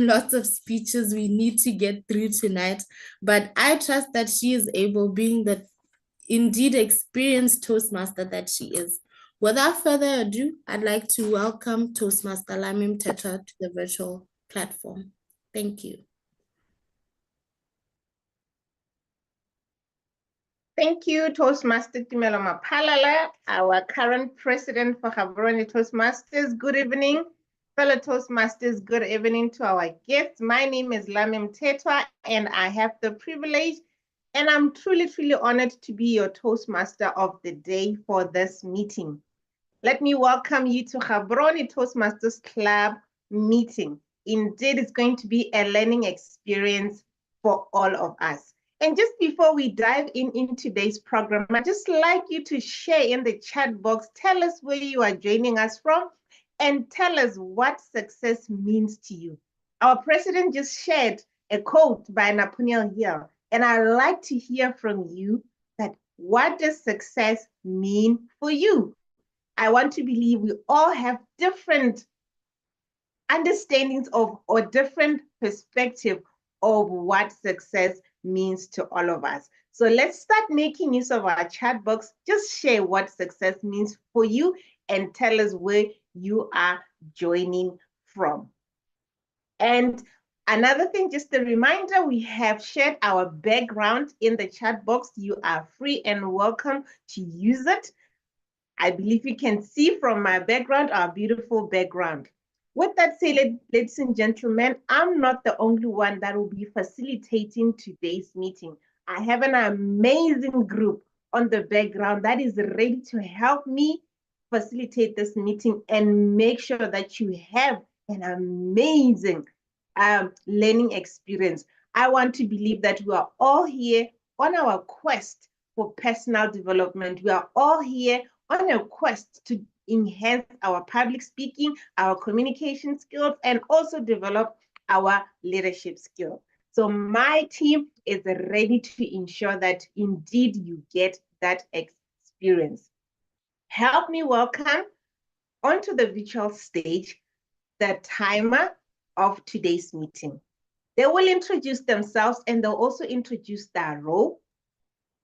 lots of speeches we need to get through tonight, but I trust that she is able, being the indeed experienced Toastmaster that she is. Without further ado, I'd like to welcome Toastmaster Lamim Teta to the virtual platform. Thank you. Thank you, Toastmaster Tumelo Mapalala, our current president for Gaborone Toastmasters. Good evening, fellow Toastmasters. Good evening to our guests. My name is Lamim Tetwa, and I have the privilege, and I'm truly, truly honored to be your Toastmaster of the day for this meeting. Let me welcome you to Gaborone Toastmasters Club meeting. Indeed, it's going to be a learning experience for all of us. And just before we dive in today's program, I'd just like you to share in the chat box, tell us where you are joining us from, and tell us what success means to you. Our president just shared a quote by Napoleon Hill, and I'd like to hear from you that what does success mean for you? I want to believe we all have different understandings of or different perspective of what success means to all of us. So let's start making use of our chat box. Just share what success means for you and tell us where you are joining from. And another thing, just a reminder, we have shared our background in the chat box. You are free and welcome to use it. I believe you can see from my background, our beautiful background. With that said, ladies and gentlemen, I'm not the only one that will be facilitating today's meeting. I have an amazing group on the background that is ready to help me facilitate this meeting and make sure that you have an amazing learning experience. I want to believe that we are all here on our quest for personal development. We are all here on a quest to enhance our public speaking, our communication skills, and also develop our leadership skills. So my team is ready to ensure that indeed you get that experience. Help me welcome onto the virtual stage the timer of today's meeting. They will introduce themselves and they'll also introduce their role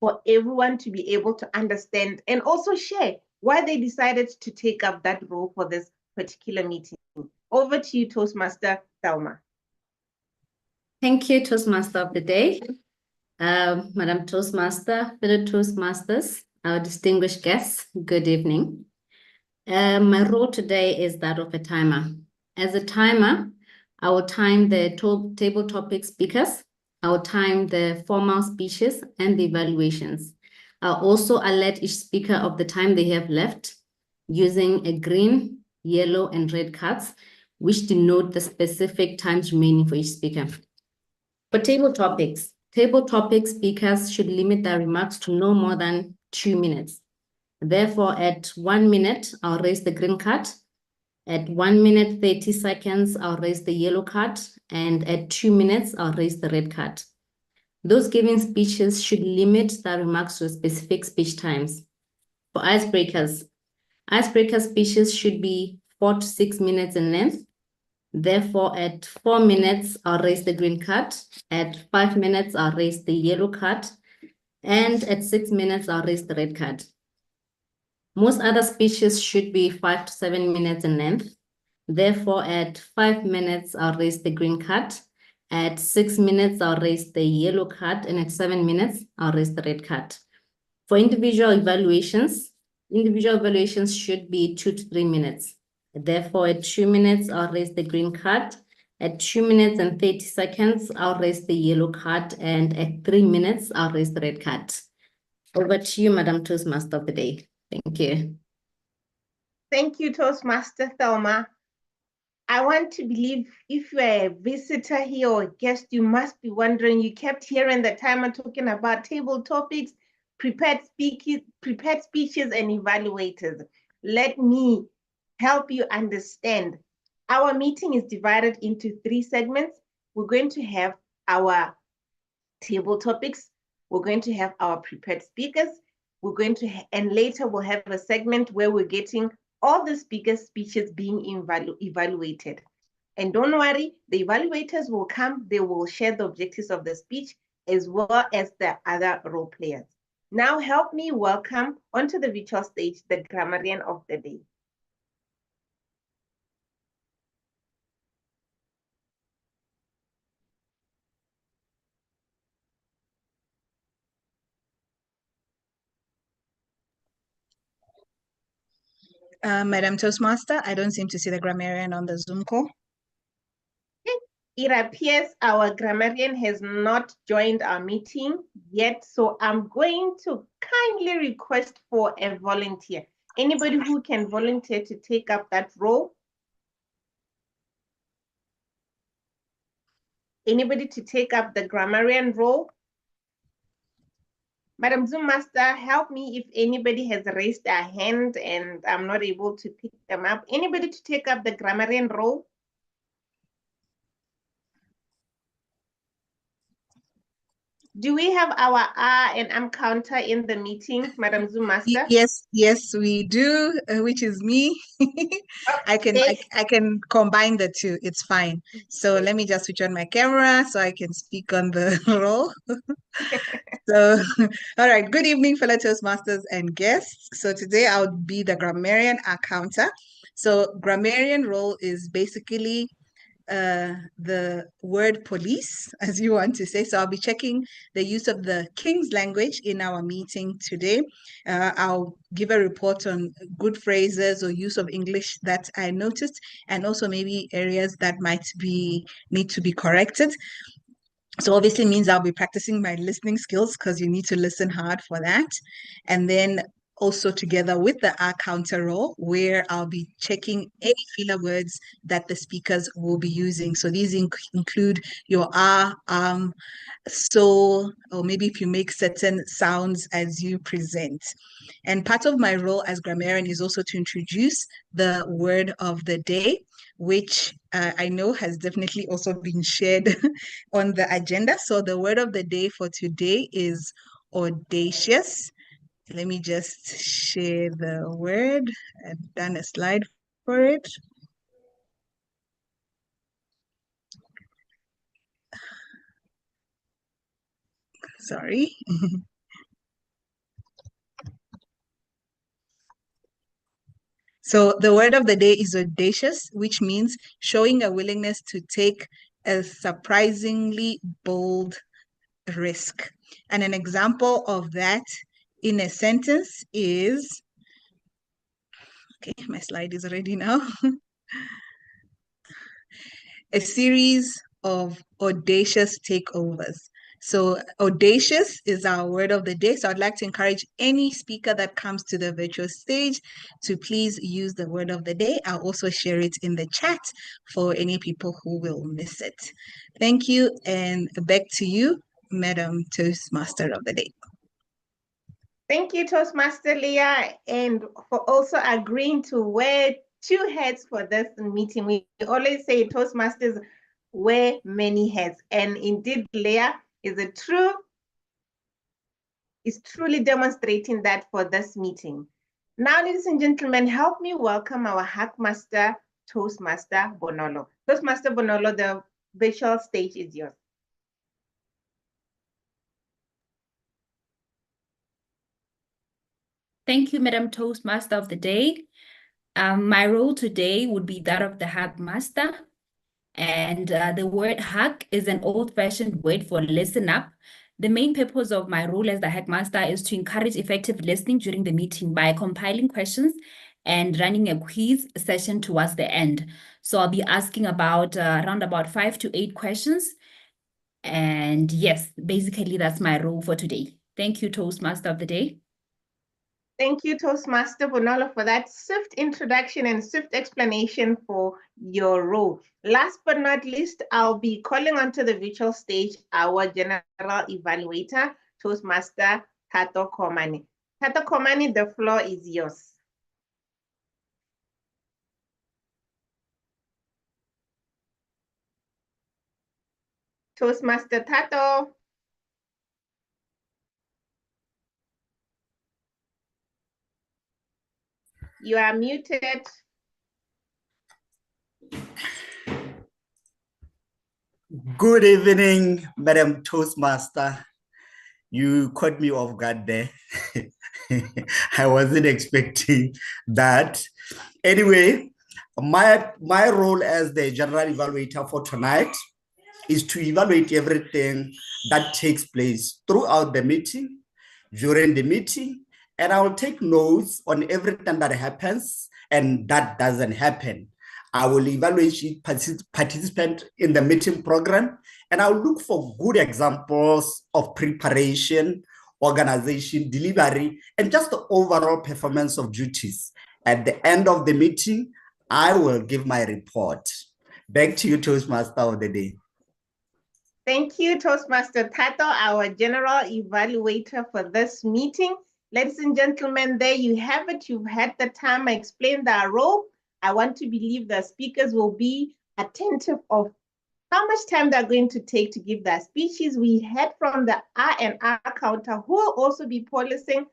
for everyone to be able to understand and also share why they decided to take up that role for this particular meeting. Over to you, Toastmaster Thelma. Thank you, Toastmaster of the day. Madam Toastmaster, fellow Toastmasters, our distinguished guests, good evening. My role today is that of a timer. As a timer, I will time the table topic speakers, I will time the formal speeches and the evaluations. I'll also alert each speaker of the time they have left using a green, yellow, and red cards, which denote the specific times remaining for each speaker. For table topics speakers should limit their remarks to no more than 2 minutes. Therefore, at 1 minute, I'll raise the green card. At 1 minute, 30 seconds, I'll raise the yellow card. And at 2 minutes, I'll raise the red card. Those giving speeches should limit their remarks to specific speech times. For icebreakers speeches should be 4 to 6 minutes in length. Therefore, at 4 minutes, I'll raise the green card. At 5 minutes, I'll raise the yellow card. And at 6 minutes, I'll raise the red card. Most other speeches should be 5 to 7 minutes in length. Therefore, at 5 minutes, I'll raise the green card. At 6 minutes, I'll raise the yellow card, and at 7 minutes, I'll raise the red card. For individual evaluations should be 2 to 3 minutes. Therefore, at 2 minutes, I'll raise the green card. At 2 minutes and 30 seconds, I'll raise the yellow card, and at 3 minutes, I'll raise the red card. Over to you, Madam Toastmaster of the day. Thank you. Thank you, Toastmaster Thelma. I want to believe if you are a visitor here or a guest, you must be wondering, you kept hearing the timer talking about table topics, prepared speeches, and evaluators. Let me help you understand. Our meeting is divided into 3 segments. We're going to have our table topics. We're going to have our prepared speakers. We're going to, and later we'll have a segment where we're getting all the speakers' speeches being evaluated. And don't worry, the evaluators will come, they will share the objectives of the speech as well as the other role players. Now help me welcome onto the virtual stage the grammarian of the day. Madam Toastmaster, I don't seem to see the grammarian on the Zoom call. It appears our grammarian has not joined our meeting yet, so I'm going to kindly request for a volunteer. Anybody who can volunteer to take up that role? Anybody to take up the grammarian role? Madam Zoom Master, help me if anybody has raised their hand and I'm not able to pick them up. Anybody to take up the grammarian role? Do we have our R and M counter in the meeting, Madam Zoom Master? Yes, we do, which is me. I can combine the two. It's fine. So let me just switch on my camera so I can speak on the role. So, all right. Good evening, fellow Toastmasters and guests. So today I'll be the grammarian counter. So grammarian role is basically the word police, as you want to say. So I'll be checking the use of the King's language in our meeting today. I'll give a report on good phrases or use of English that I noticed, and also maybe areas that might need to be corrected. So obviously means I'll be practicing my listening skills because you need to listen hard for that. And then also together with the R counter role, where I'll be checking any filler words that the speakers will be using. So these include your R, so, or maybe if you make certain sounds as you present. And part of my role as grammarian is also to introduce the word of the day, which I know has definitely also been shared on the agenda. So the word of the day for today is audacious. Let me just share the word. I've done a slide for it. Sorry. So the word of the day is audacious, which means showing a willingness to take a surprisingly bold risk. And an example of that in a sentence is, okay, my slide is ready now. A series of audacious takeovers. So audacious is our word of the day. So I'd like to encourage any speaker that comes to the virtual stage to please use the word of the day. I'll also share it in the chat for any people who will miss it. Thank you, and back to you, Madam Toastmaster of the day. Thank you, Toastmaster Leah, and for also agreeing to wear two hats for this meeting. We always say Toastmasters wear many hats, and indeed, Leah is truly demonstrating that for this meeting. Now, ladies and gentlemen, help me welcome our Hackmaster, Toastmaster Bonolo. Toastmaster Bonolo, the virtual stage is yours. Thank you, Madam Toastmaster of the day. My role today would be that of the Hack Master. And the word hack is an old-fashioned word for listen up. The main purpose of my role as the Hack Master is to encourage effective listening during the meeting by compiling questions and running a quiz session towards the end. So I'll be asking about around about 5 to 8 questions. And yes, basically that's my role for today. Thank you, Toastmaster of the day. Thank you, Toastmaster Bonolo, for that swift introduction and swift explanation for your role. Last but not least, I'll be calling onto the virtual stage our general evaluator, Toastmaster Tato Komani. Tato Komani, the floor is yours. Toastmaster Tato. You are muted. Good evening, Madam Toastmaster. You caught me off guard there. I wasn't expecting that. Anyway, my role as the general evaluator for tonight is to evaluate everything that takes place throughout the meeting, during the meeting, and I will take notes on everything that happens and that doesn't happen. I will evaluate each participant in the meeting program, and I'll look for good examples of preparation, organization, delivery, and just the overall performance of duties. At the end of the meeting, I will give my report. Back to you, Toastmaster of the day. Thank you, Toastmaster Tato, our general evaluator for this meeting. Ladies and gentlemen, there you have it. You've had the time. I explained our role. I want to believe the speakers will be attentive of how much time they're going to take to give their speeches. We heard from the R&R counter who will also be policing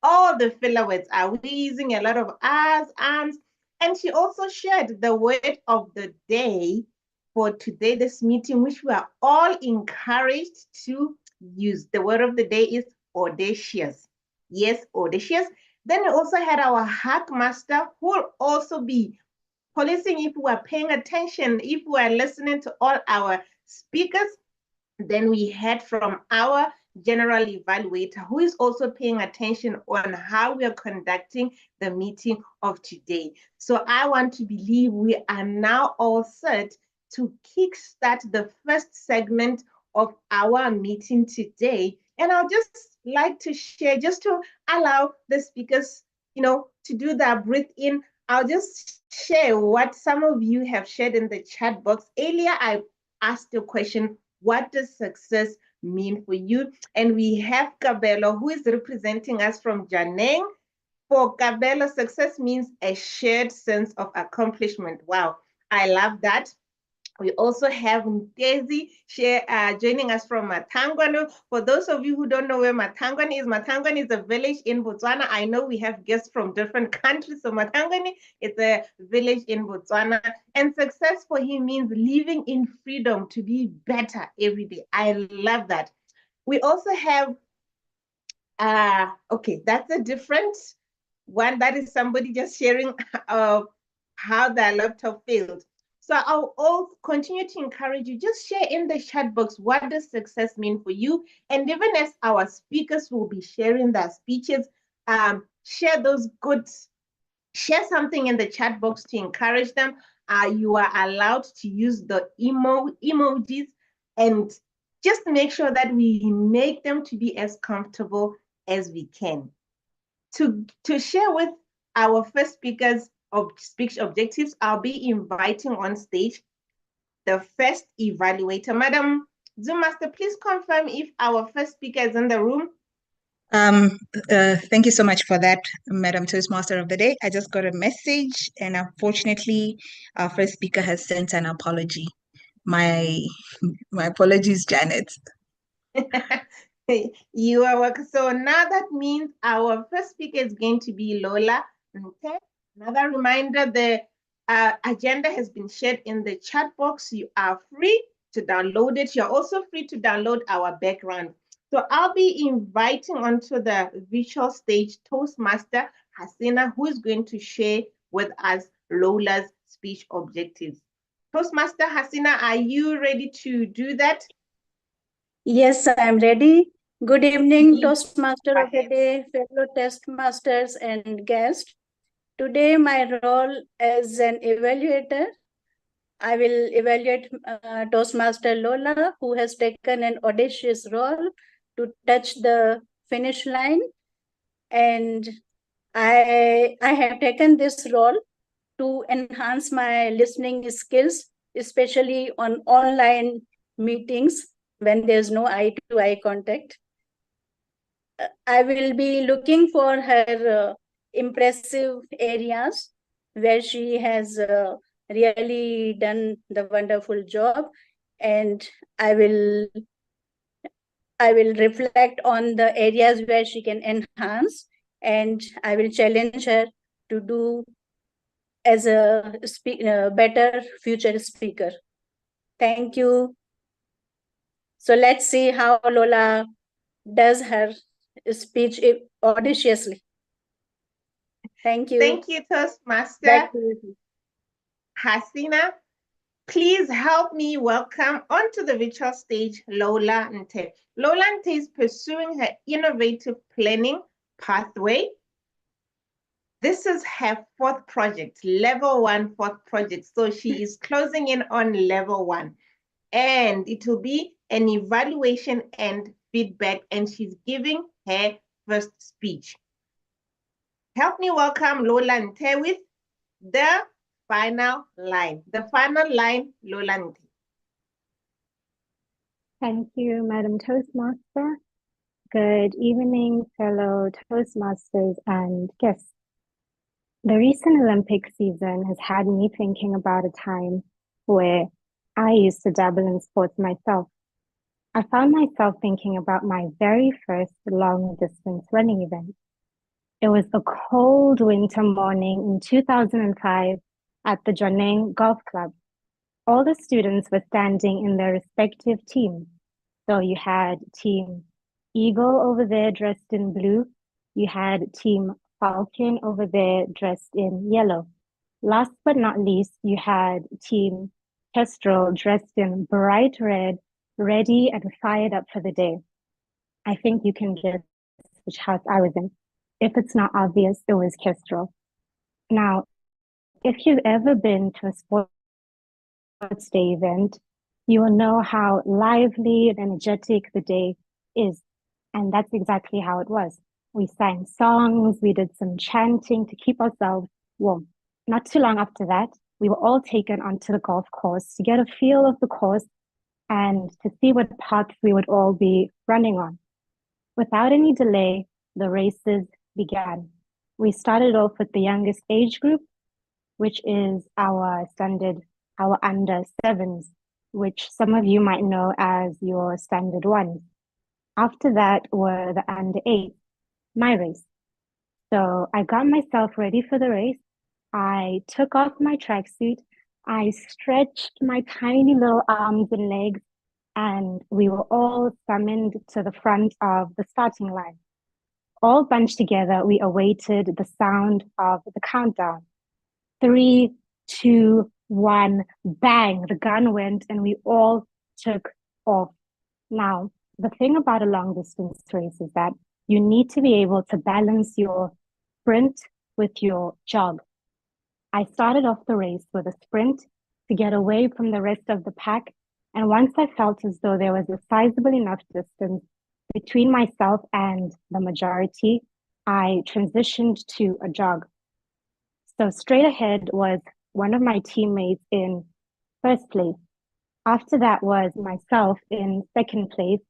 all the filler words. Are we using a lot of R's, ands? And she also shared the word of the day for today, this meeting, which we are all encouraged to use. The word of the day is audacious. Yes, audacious. Then we also had our hack master who will also be policing if we are paying attention, if we are listening to all our speakers. Then we heard from our general evaluator who is also paying attention on how we are conducting the meeting of today. So I want to believe we are now all set to kickstart the first segment of our meeting today. And I'll just like to share, just to allow the speakers, to do that breathe in. I'll just share what some of you have shared in the chat box. Earlier, I asked a question, what does success mean for you? And we have Kabelo, who is representing us from Janeng. For Kabelo, success means a shared sense of accomplishment. Wow, I love that. We also have Ndezi joining us from Matangwane. For those of you who don't know where Matangwane is a village in Botswana. I know we have guests from different countries, so Matangwane is a village in Botswana. And success for him means living in freedom to be better every day. I love that. We also have, okay, that's a different one. That is somebody just sharing how their laptop failed. So I'll all continue to encourage you, just share in the chat box, what does success mean for you? And even as our speakers will be sharing their speeches, share something in the chat box to encourage them. You are allowed to use the emojis, and just make sure that we make them to be as comfortable as we can. To share with our first speakers of speech objectives, I'll be inviting on stage the first evaluator. Madam Zoom-Master, please confirm if our first speaker is in the room. Thank you so much for that, Madam Toastmaster of the Day. I just got a message, and unfortunately, our first speaker has sent an apology. My apologies, Janet. You are welcome. So now that means our first speaker is going to be Lola. Okay. Another reminder, the agenda has been shared in the chat box. You are free to download it. You're also free to download our background. So I'll be inviting onto the virtual stage Toastmaster Hasina, who is going to share with us Lola's speech objectives. Toastmaster Hasina, are you ready to do that? Yes, I'm ready. Good evening, Toastmaster of the Day, fellow Toastmasters and guests. Today, my role as an evaluator, I will evaluate Toastmaster Lola, who has taken an audacious role to touch the finish line. And I have taken this role to enhance my listening skills, especially on online meetings when there's no eye-to-eye contact. I will be looking for her impressive areas where she has really done the wonderful job, and I will reflect on the areas where she can enhance, and I will challenge her to do as a better future speaker. Thank you. So let's see how Lola does her speech audaciously. Thank you. Thank you, Toastmaster. Back to you. Hasina, please help me welcome onto the virtual stage Lola Nte. Lola Nte is pursuing her innovative planning pathway. This is her fourth project, level 1 fourth project. So she is closing in on level 1. And it will be an evaluation and feedback, and she's giving her first speech. Help me welcome Lola Nte with the final line. The final line, Lola Nte. Thank you, Madam Toastmaster. Good evening, fellow Toastmasters and guests. The recent Olympic season has had me thinking about a time where I used to dabble in sports myself. I found myself thinking about my very first long distance running event. It was a cold winter morning in 2005 at the Joneng Golf Club. All the students were standing in their respective teams. So you had Team Eagle over there dressed in blue. You had Team Falcon over there dressed in yellow. Last but not least, you had Team Kestrel dressed in bright red, ready and fired up for the day. I think you can guess which house I was in. If it's not obvious, it was Kestrel. Now, if you've ever been to a sports day event, you will know how lively and energetic the day is. And that's exactly how it was. We sang songs, we did some chanting to keep ourselves warm. Not too long after that, we were all taken onto the golf course to get a feel of the course and to see what paths we would all be running on. Without any delay, the races began. We started off with the youngest age group, which is our under sevens, which some of you might know as your standard ones. After that were the under eight, my race. So I got myself ready for the race. I took off my tracksuit. I stretched my tiny little arms and legs, and we were all summoned to the front of the starting line. All bunched together, we awaited the sound of the countdown. 3, 2, 1, bang, the gun went and we all took off. Now, the thing about a long distance race is that you need to be able to balance your sprint with your jog. I started off the race with a sprint to get away from the rest of the pack. And once I felt as though there was a sizable enough distance between myself and the majority, I transitioned to a jog. So straight ahead was one of my teammates in first place. After that was myself in second place.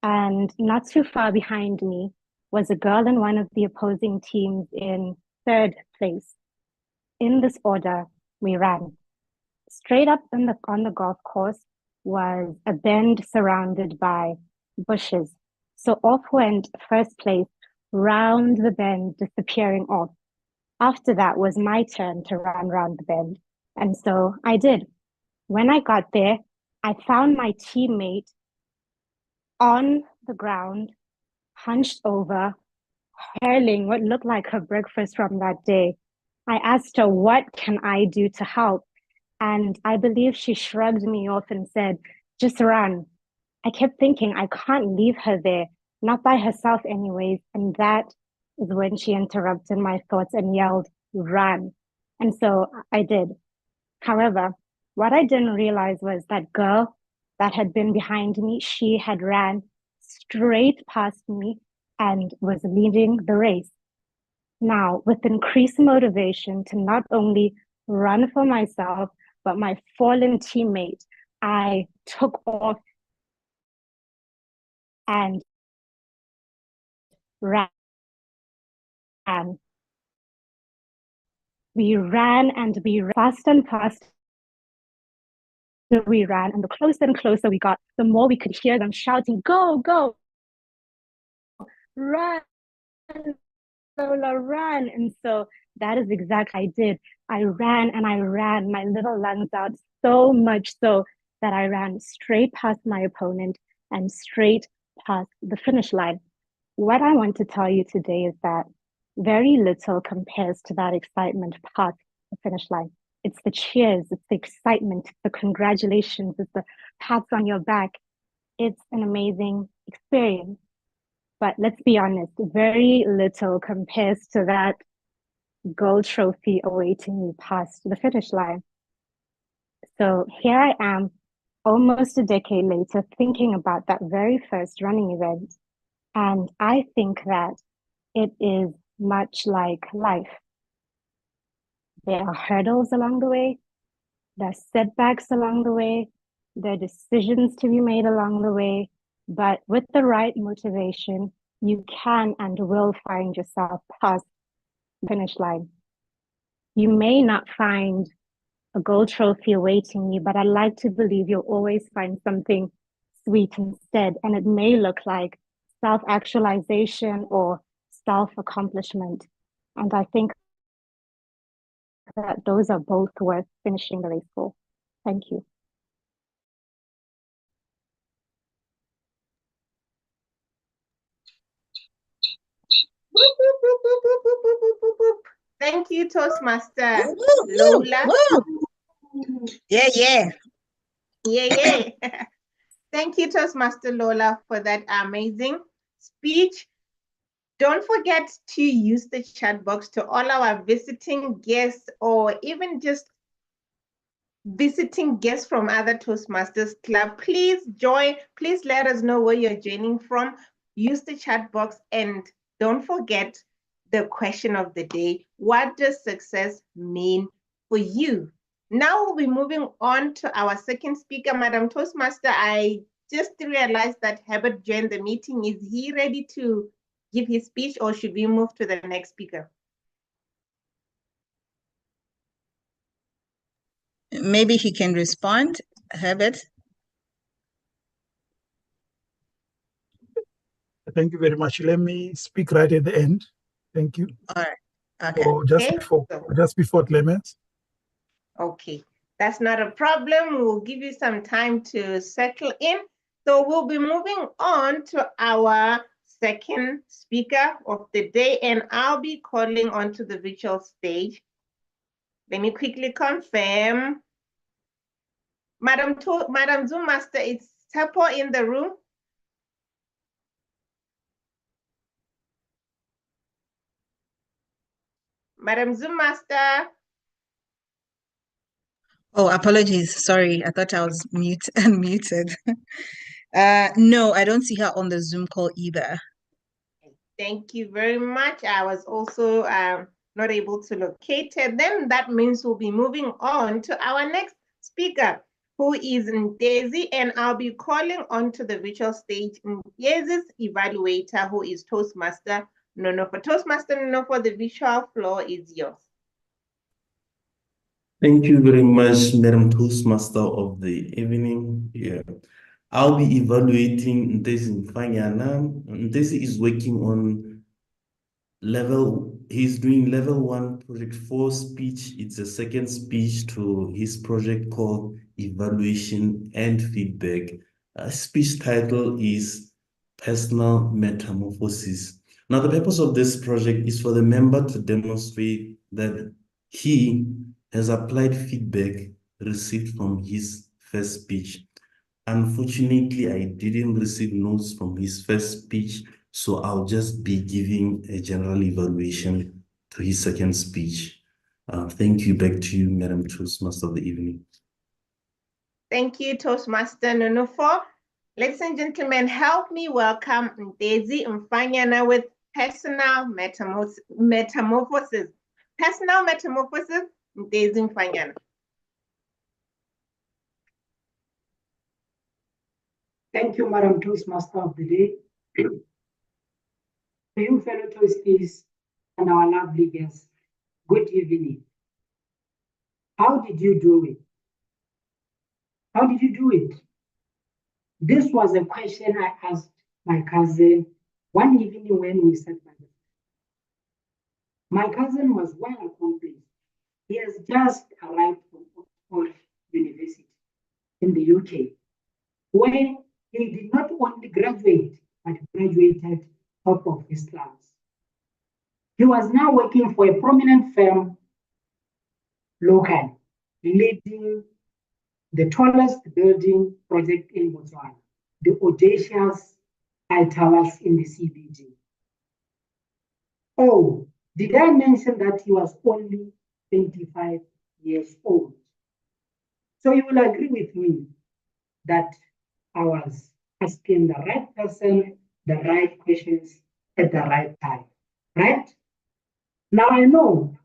And not too far behind me was a girl in one of the opposing teams in third place. In this order, we ran. Straight up on the golf course was a bend surrounded by bushes. So off went first place, round the bend, disappearing off. After that was my turn to run round the bend. And so I did. When I got there, I found my teammate on the ground, hunched over, hurling what looked like her breakfast from that day. I asked her, what can I do to help? And I believe she shrugged me off and said, just run. I kept thinking, I can't leave her there, not by herself anyways. And that is when she interrupted my thoughts and yelled, run. And so I did. However, what I didn't realize was that girl that had been behind me, she had ran straight past me and was leading the race. Now, with increased motivation to not only run for myself, but my fallen teammate, I took off and ran. We ran and we ran fast and fast. We ran, and the closer and closer we got, the more we could hear them shouting, go, go, run, Lola, run. And so that is exactly what I did. I ran and I ran my little lungs out, so much so that I ran straight past my opponent, and straight past the finish line. What I want to tell you today is that very little compares to that excitement past the finish line. It's the cheers, it's the excitement, the congratulations, it's the pats on your back. It's an amazing experience. But let's be honest, very little compares to that gold trophy awaiting you past the finish line. So here I am, almost a decade later, thinking about that very first running event. And I think that it is much like life. There are hurdles along the way, there are setbacks along the way, there are decisions to be made along the way, but with the right motivation, you can and will find yourself past the finish line. You may not find a gold trophy awaiting you, but I like to believe you'll always find something sweet instead, and it may look like self-actualization or self-accomplishment. And I think that those are both worth finishing the race for. Thank you. Whoop, whoop, whoop, whoop, whoop, whoop, whoop, whoop, whoop, whoop. Thank you, Toastmaster Woo, woo, Lola. woo. Yeah. Yeah. Thank you, Toastmaster Lola, for that amazing speech. Don't forget to use the chat box to all our visiting guests or even just visiting guests from other Toastmasters Club. Please join. Please let us know where you're joining from. Use the chat box and don't forget the question of the day. What does success mean for you? Now we'll be moving on to our second speaker, Madam Toastmaster. I just realized that Herbert joined the meeting. Is he ready to give his speech or should we move to the next speaker? Maybe he can respond, Herbert. Thank you very much. Let me speak right at the end. Thank you. All right. Okay. Or just before Clemens. Okay, that's not a problem. We'll give you some time to settle in. So we'll be moving on to our second speaker of the day, and I'll be calling onto the virtual stage. Let me quickly confirm. Madam Zoom Master, is Tepo in the room? Madam Zoom Master. Oh, apologies. Sorry, I thought I was unmuted. No, I don't see her on the Zoom call either. Thank you very much. I was also not able to locate her. Then that means we'll be moving on to our next speaker, who is Ndezi, and I'll be calling onto the virtual stage Ndezi's evaluator, who is Toastmaster Nonofo. Toastmaster Nonofo, the virtual floor is yours. Thank you very much, Madam Toastmaster of the evening. Yeah. I'll be evaluating Ndezi Mfanyana. Ndezi is working on he's doing level 1 project 4 speech. It's a second speech to his project called Evaluation and Feedback. Speech title is Personal Metamorphosis. Now, the purpose of this project is for the member to demonstrate that he has applied feedback received from his first speech. Unfortunately, I didn't receive notes from his first speech, so I'll just be giving a general evaluation to his second speech. Thank you. Back to you, Madam Toastmaster of the evening. Thank you, Toastmaster Nonofo. Ladies and gentlemen, help me welcome Ndezi Mfanyana with Personal Metamorphosis. Personal Metamorphosis, Ndezi Mfanyana. Thank you, Madam Toastmaster of the day. To you, fellow Toasties, and our lovely guests, good evening. How did you do it? How did you do it? This was a question I asked my cousin one evening when we sat by the fire. My cousin was well accomplished. He has just arrived from Oxford University in the UK, where he did not only graduate, but graduated top of his class. He was now working for a prominent firm locally, leading the tallest building project in Botswana, the audacious high towers in the CBD. Oh, did I mention that he was only 25 years old? So you will agree with me that I was asking the right person the right questions at the right time, right? Now I know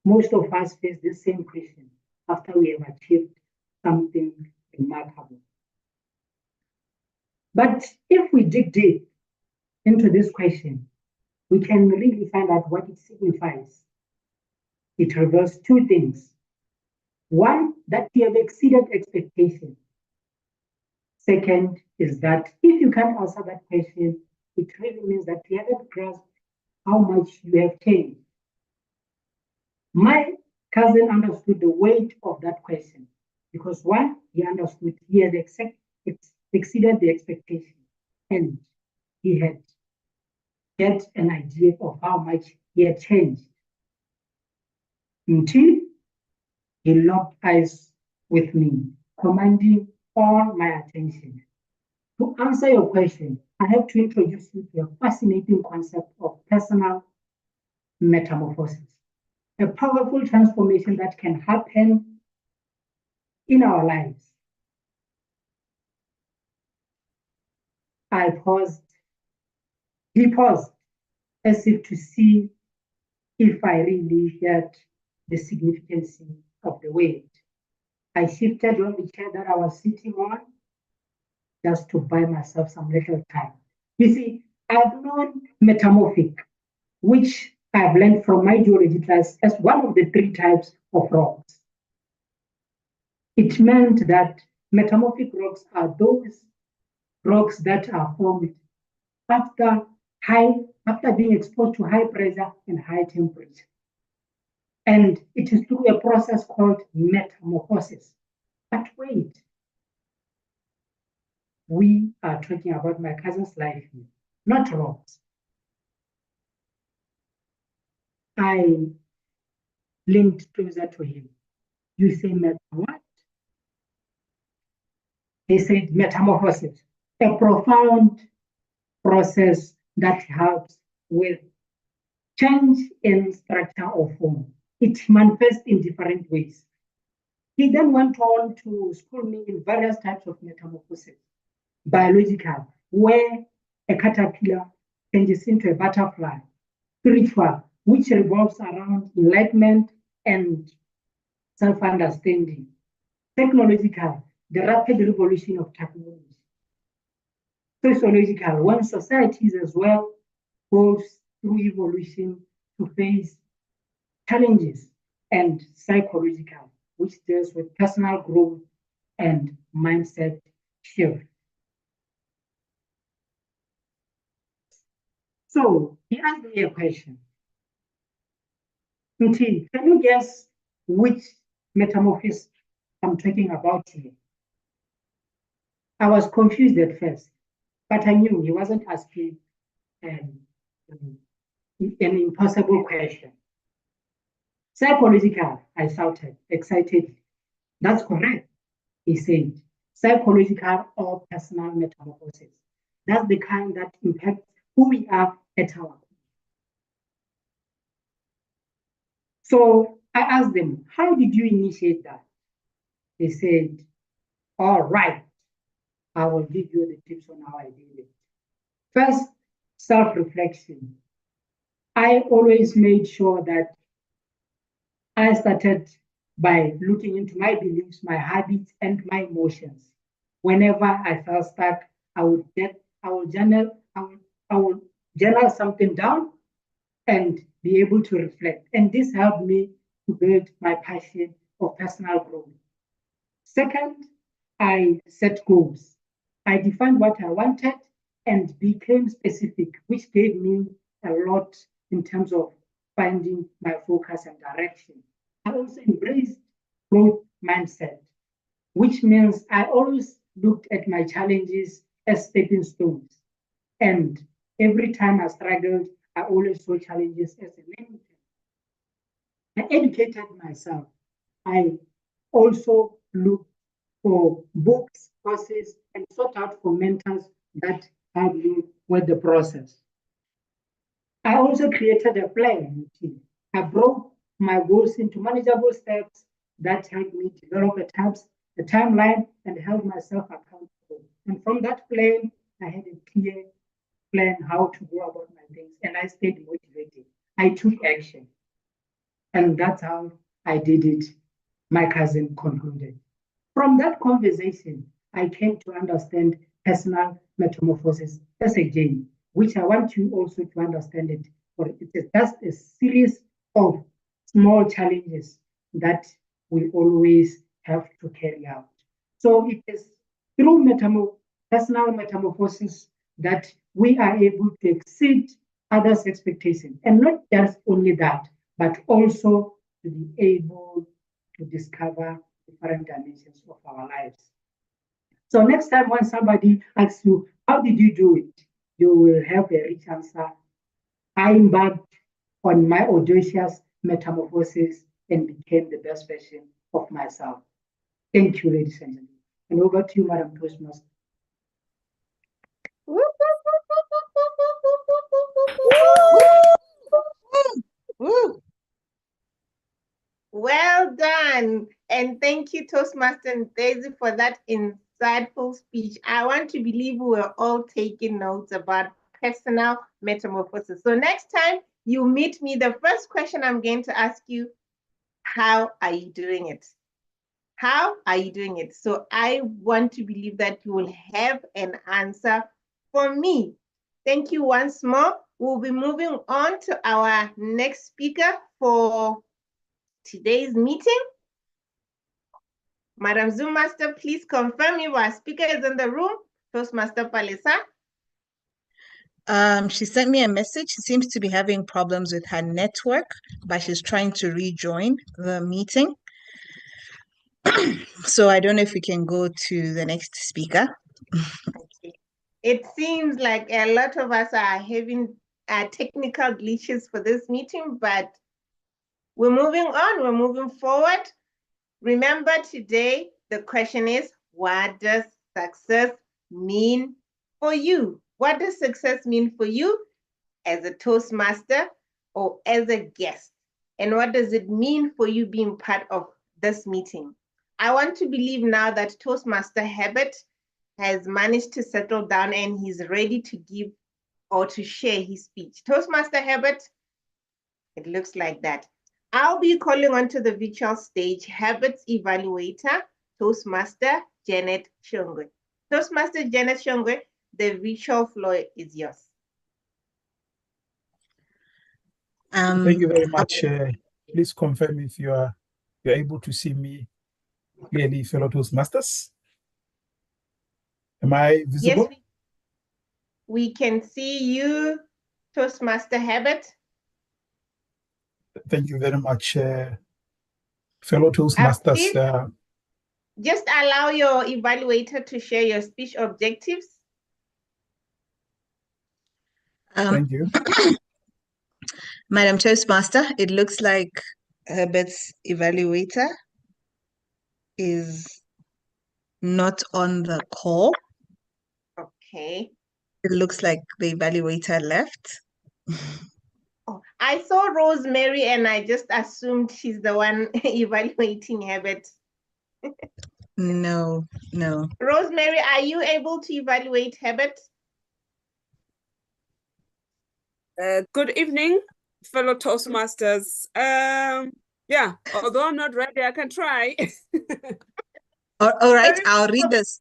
most of us face the same question after we have achieved something remarkable. But if we dig deep into this question, we can really find out what it signifies. It reveals two things. One, that you have exceeded expectation. Second is that if you can't answer that question, it really means that you haven't grasped how much you have changed. My cousin understood the weight of that question because one, he understood he had exceeded the expectation and he had get an idea of how much he had changed. Until he locked eyes with me, commanding all my attention. To answer your question, I have to introduce you to a fascinating concept of personal metamorphosis, a powerful transformation that can happen in our lives. He paused as if to see if I really had the significance of the word. I shifted on the chair that I was sitting on just to buy myself some little time. You see, I've known metamorphic, which I've learned from my geology class as one of the three types of rocks. It meant that metamorphic rocks are those rocks that are formed after being exposed to high pressure and high temperature. And it is through a process called metamorphosis. But wait, we are talking about my cousin's life here, not rocks. I leaned closer to him. You say what? He said metamorphosis, a profound process that helps with change in structure or form. It manifests in different ways. He then went on to school me in various types of metamorphosis. Biological, where a caterpillar changes into a butterfly. Spiritual, which revolves around enlightenment and self-understanding. Technological, the rapid revolution of technology. Sociological, when societies as well goes through evolution to face challenges. And psychological, which deals with personal growth and mindset shift. So he asked me a question. Nti, can you guess which metamorphosis I'm talking about here? I was confused at first, but I knew he wasn't asking an impossible question. Psychological, I shouted, excited. That's correct, he said. Psychological or personal metamorphosis. That's the kind that impacts who we are at our core. So I asked them, how did you initiate that? They said, all right, I will give you the tips on how I did it. First, self-reflection. I always made sure that I started by looking into my beliefs, my habits, and my emotions. Whenever I felt stuck, I would journal something down and be able to reflect. And this helped me to build my passion for personal growth. Second, I set goals. I defined what I wanted and became specific, which gave me a lot in terms of finding my focus and direction. I also embraced growth mindset, which means I always looked at my challenges as stepping stones. And every time I struggled, I always saw challenges as a learning curve. I educated myself. I also looked for books, courses, and sought out for mentors that helped me with the process. I also created a plan routine. I broke my goals into manageable steps that helped me develop a timeline, and held myself accountable. And from that plan, I had a clear plan how to go about my things, and I stayed motivated. I took action, and that's how I did it, my cousin concluded. From that conversation, I came to understand personal metamorphosis as a game, which I want you also to understand it. For it is just a series of small challenges that we always have to carry out. So it is through personal metamorphosis that we are able to exceed others' expectations. And not just only that, but also to be able to discover different dimensions of our lives. So next time when somebody asks you, how did you do it? You will have a rich answer. I embarked on my audacious metamorphosis and became the best version of myself. Thank you, ladies and gentlemen. And over to you, Madam Toastmaster. Woo! Well done. And thank you, Toastmaster and Daisy, for that insightful speech. I want to believe we were all taking notes about personal metamorphosis. So next time you meet me, the first question I'm going to ask you, how are you doing it? How are you doing it? So I want to believe that you will have an answer for me. Thank you once more. We'll be moving on to our next speaker for today's meeting. Madam Zoom Master, please confirm if our speaker is in the room. Toastmaster Palisa. She sent me a message. She seems to be having problems with her network, but she's trying to rejoin the meeting. So I don't know if we can go to the next speaker. Okay. It seems like a lot of us are having technical glitches for this meeting, but we're moving on, we're moving forward. Remember today, the question is, what does success mean for you? What does success mean for you as a Toastmaster or as a guest? And what does it mean for you being part of this meeting? I want to believe now that Toastmaster Herbert has managed to settle down and he's ready to give or to share his speech. Toastmaster Herbert, it looks like that. I'll be calling onto the virtual stage Herbert's evaluator, Toastmaster Janet Shongwe. Toastmaster Janet Shongwe, the virtual floor is yours. Thank you very much. Please confirm if you're able to see me clearly, fellow Toastmasters. Am I visible? Yes, we can see you, Toastmaster Herbert. Thank you very much, fellow Toastmasters. Just allow your evaluator to share your speech objectives. Thank you. Madam Toastmaster, it looks like Herbert's evaluator is not on the call. Okay. It looks like the evaluator left. Oh, I saw Rosemary and I just assumed she's the one evaluating Herbert. No. Rosemary, are you able to evaluate Herbert? Good evening, fellow Toastmasters. Yeah, although I'm not ready, I can try. All right, I'll read this.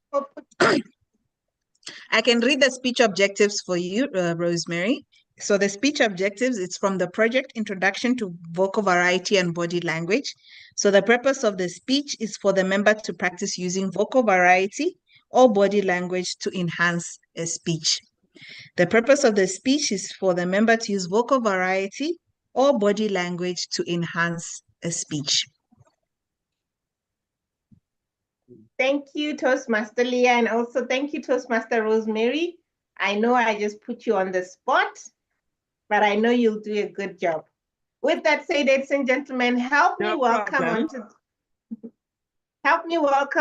I can read the speech objectives for you, Rosemary. So the speech objectives, it's from the project Introduction to Vocal Variety and Body Language. So the purpose of the speech is for the member to practice using vocal variety or body language to enhance a speech. The purpose of the speech is for the member to use vocal variety or body language to enhance a speech. Thank you, Toastmaster Leah, and also thank you, Toastmaster Rosemary. I know I just put you on the spot, but I know you'll do a good job. With that said, ladies and gentlemen, help me welcome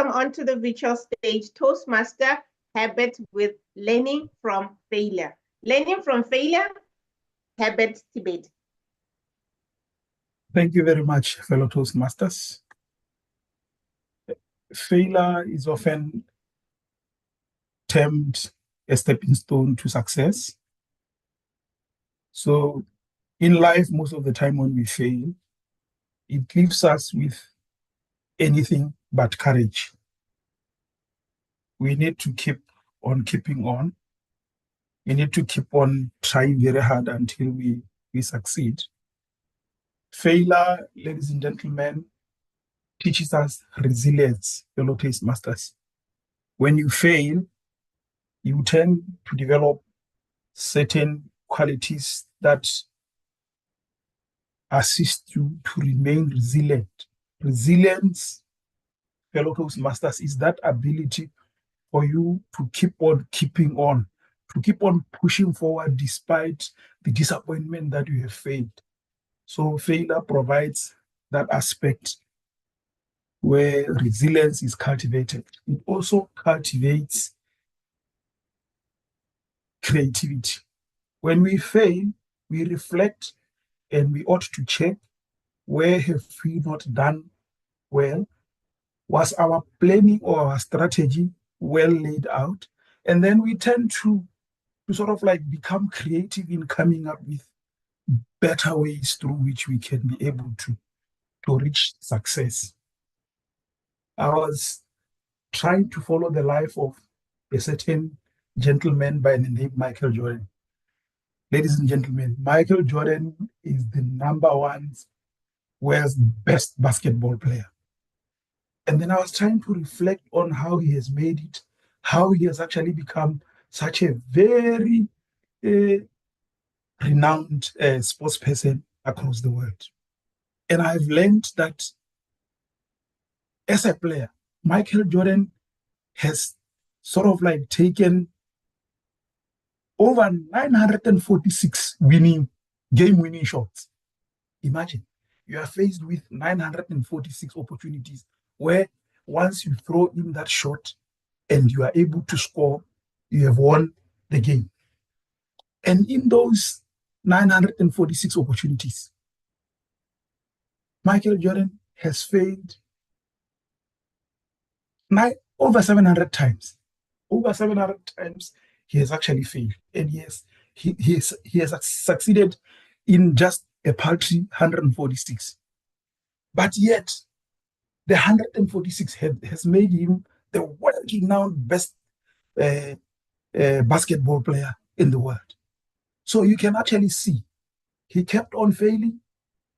onto the virtual stage Toastmaster Herbert with Learning from Failure. Learning from Failure, Herbert Tibet. Thank you very much, fellow Toastmasters. Failure is often termed a stepping stone to success. So in life, most of the time when we fail, it leaves us with anything but courage. We need to keep on keeping on. We need to keep on trying very hard until we succeed. Failure, ladies and gentlemen, teaches us resilience, fellow Toastmasters. When you fail, you tend to develop certain qualities that assist you to remain resilient. Resilience, fellow Toastmasters, is that ability for you to keep on keeping on, to keep on pushing forward despite the disappointment that you have failed. So failure provides that aspect where resilience is cultivated. It also cultivates creativity. When we fail, we reflect and we ought to check, where have we not done well? Was our planning or our strategy well laid out? And then we tend to sort of like become creative in coming up with better ways through which we can be able to reach success. I was trying to follow the life of a certain gentleman by the name Michael Jordan. Ladies and gentlemen, Michael Jordan is the #1 world's best basketball player. And then I was trying to reflect on how he has made it, how he has actually become such a very renowned sports person across the world. And I've learned that as a player, Michael Jordan has sort of like taken over 946 game-winning shots. Imagine, you are faced with 946 opportunities where once you throw in that shot and you are able to score, you have won the game. And in those 946 opportunities, Michael Jordan has failed over 700 times. Over 700 times he has actually failed. And he has succeeded in just a paltry 146. But yet, the 146 has made him the world-renowned best basketball player in the world. So you can actually see he kept on failing.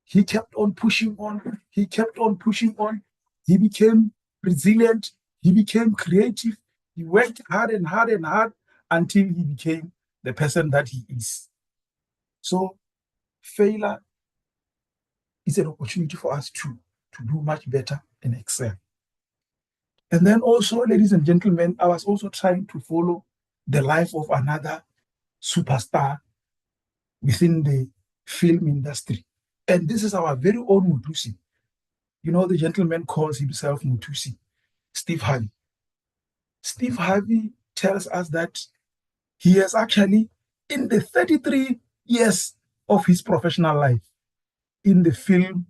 He kept on pushing on. He kept on pushing on. He became resilient. He became creative. He worked hard and hard and hard until he became the person that he is. So failure is an opportunity for us to do much better and excel. And then also, ladies and gentlemen, I was also trying to follow the life of another superstar within the film industry. And this is our very own Mutusi. You know, the gentleman calls himself Mutusi, Steve Harvey. Steve Harvey tells us that he has actually, in the 33 years of his professional life in the film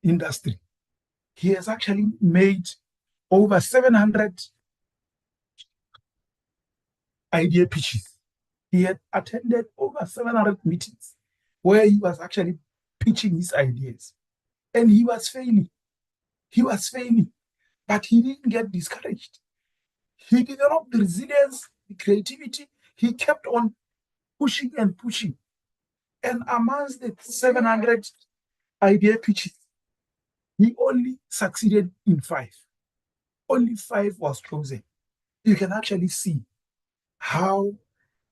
industry, he has actually made over 700 idea pitches. He had attended over 700 meetings where he was actually pitching his ideas. And he was failing. He was failing. But he didn't get discouraged. He developed the resilience, the creativity. He kept on pushing and pushing. And amongst the 700 idea pitches, he only succeeded in 5. Only 5 was chosen. You can actually see how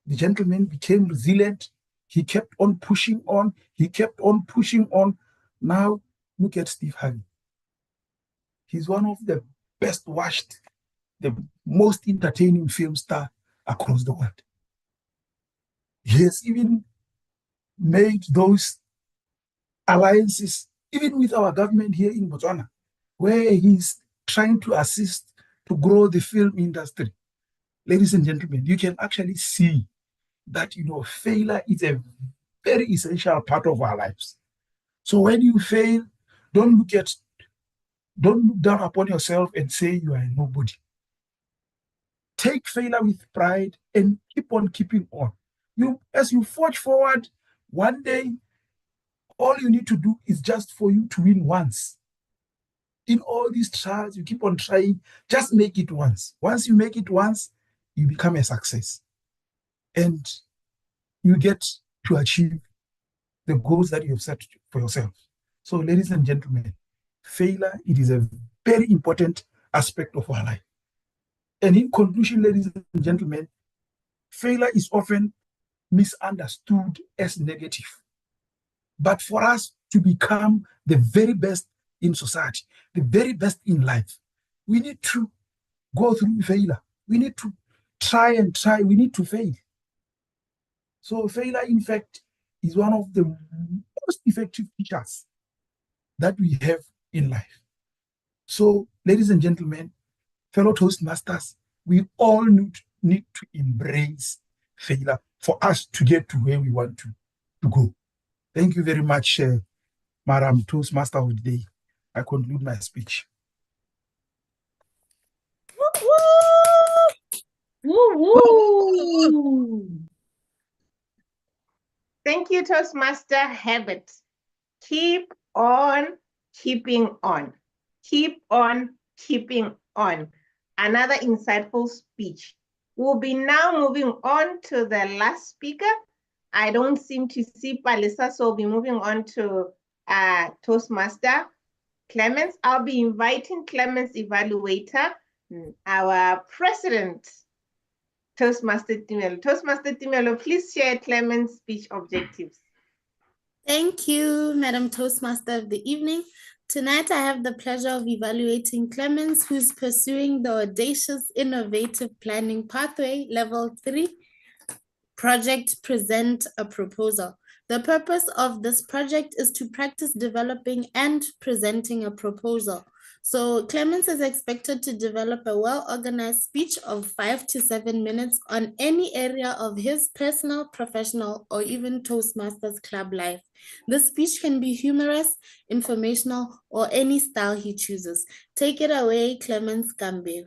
the gentleman became resilient. He kept on pushing on. He kept on pushing on. Now, look at Steve Harvey. He's one of the best washed the most entertaining film star across the world. He has even made those alliances, even with our government here in Botswana, where he's trying to assist to grow the film industry. Ladies and gentlemen, you can actually see that, failure is a very essential part of our lives. So when you fail, don't look down upon yourself and say you are a nobody. Take failure with pride and keep on keeping on. As you forge forward, one day, all you need to do is just for you to win once. In all these trials, you keep on trying, just make it once. Once you make it once, you become a success. And you get to achieve the goals that you have set for yourself. So, ladies and gentlemen, failure, it is a very important aspect of our life. And in conclusion, ladies and gentlemen, failure is often misunderstood as negative. But for us to become the very best in society, the very best in life, we need to go through failure. We need to try and try. We need to fail. So failure, in fact, is one of the most effective teachers that we have in life. So, ladies and gentlemen, fellow Toastmasters, we all need to embrace failure for us to get to where we want to go. Thank you very much, Madam Toastmaster of the Day. I conclude my speech. Woo woo! Thank you, Toastmaster Herbert. Keep on keeping on. Keep on keeping on. Another insightful speech. We'll be now moving on to the last speaker. I don't seem to see Palisa, so we'll be moving on to Toastmaster Clemens. I'll be inviting Clemens Evaluator, our president, Toastmaster Timelo. Toastmaster Timelo, please share Clemens' speech objectives. Thank you, Madam Toastmaster of the evening. Tonight, I have the pleasure of evaluating Clemens, who's pursuing the audacious, innovative planning pathway, level 3, project present a proposal. The purpose of this project is to practice developing and presenting a proposal. So Clemens is expected to develop a well-organized speech of 5 to 7 minutes on any area of his personal, professional, or even Toastmasters Club life. The speech can be humorous, informational, or any style he chooses. Take it away, Clemens Gambe.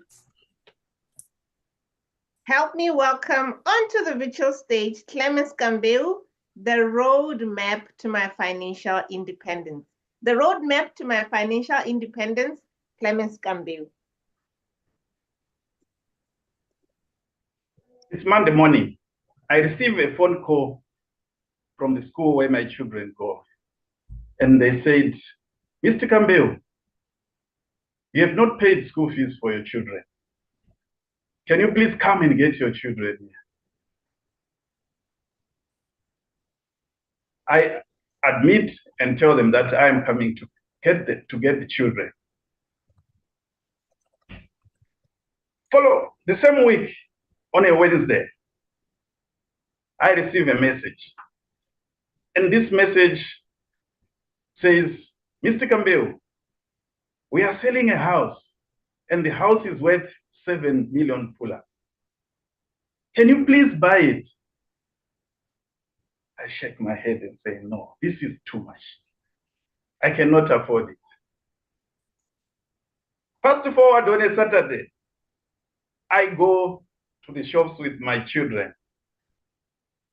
Help me welcome onto the virtual stage Clemens Gambeu, the roadmap to my financial independence. The roadmap to my financial independence, Clemens Gambeu. It's Monday morning. I received a phone call from the school where my children go. And they said, Mr. Gambeu, you have not paid school fees for your children. Can you please come and get your children here? I admit and tell them that I am coming to get the children. Follow the same week on a Wednesday, I receive a message. And this message says, Mr. Gambeu, we are selling a house and the house is worth 7 million pula. Can you please buy it? I shake my head and say, no, this is too much. I cannot afford it. Fast forward on a Saturday, I go to the shops with my children.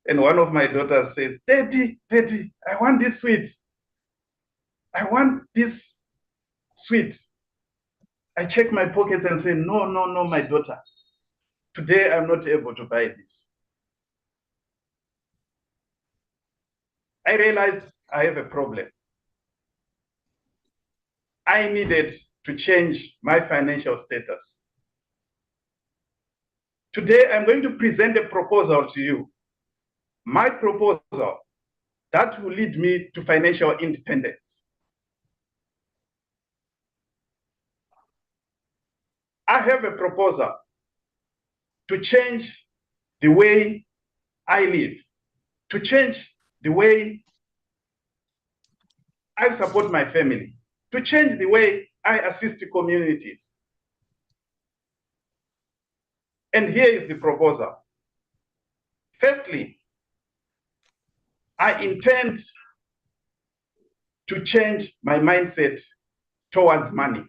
And one of my daughters says, Daddy, I want this sweet. I want this sweet. I check my pockets and say, no, my daughter. Today, I'm not able to buy this. I realized I have a problem. I needed to change my financial status. Today, I'm going to present a proposal to you. My proposal that will lead me to financial independence. I have a proposal to change the way I live, to change the way I support my family, to change the way I assist the communities. And here is the proposal. Firstly, I intend to change my mindset towards money.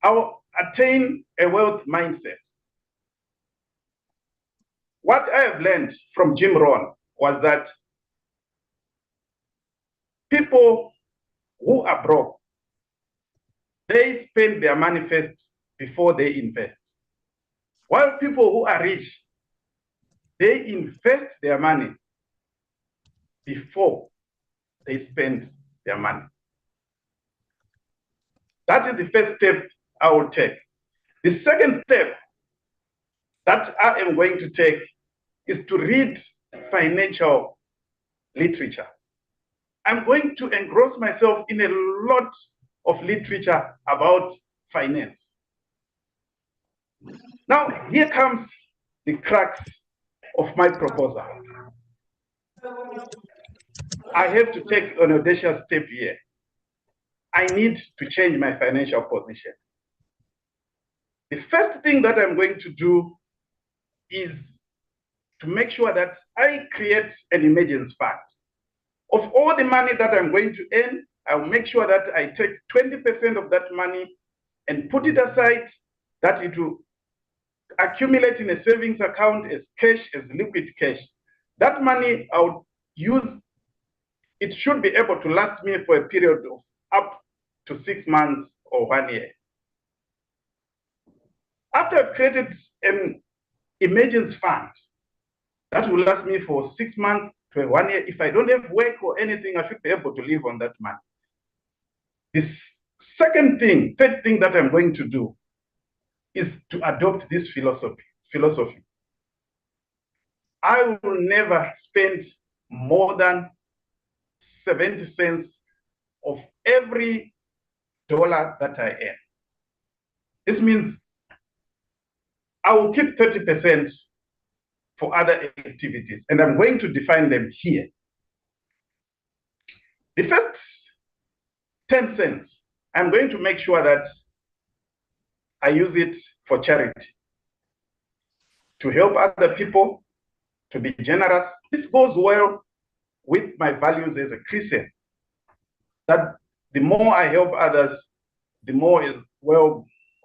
I'll attain a wealth mindset. What I have learned from Jim Rohn was that people who are broke, they spend their money first before they invest. While people who are rich, they invest their money before they spend their money. That is the first step I will take. The second step that I am going to take is to read financial literature. I'm going to engross myself in a lot of literature about finance. Now, here comes the crux of my proposal. I have to take an audacious step here. I need to change my financial position. The first thing that I'm going to do is to make sure that I create an emergency fund. Of all the money that I'm going to earn, I'll make sure that I take 20% of that money and put it aside, that it will accumulate in a savings account as cash, as liquid cash. That money I'll use, it should be able to last me for a period of up to 6 months or 1 year. After I've created an emergency fund that will last me for 6 months to 1 year, if I don't have work or anything, I should be able to live on that money. The third thing that I'm going to do is to adopt this philosophy. I will never spend more than 70 cents of every dollar that I earn. This means I will keep 30% for other activities, and I'm going to define them here. The first 10 cents, I'm going to make sure that I use it for charity, to help other people, to be generous. This goes well with my values as a Christian, that the more I help others, the more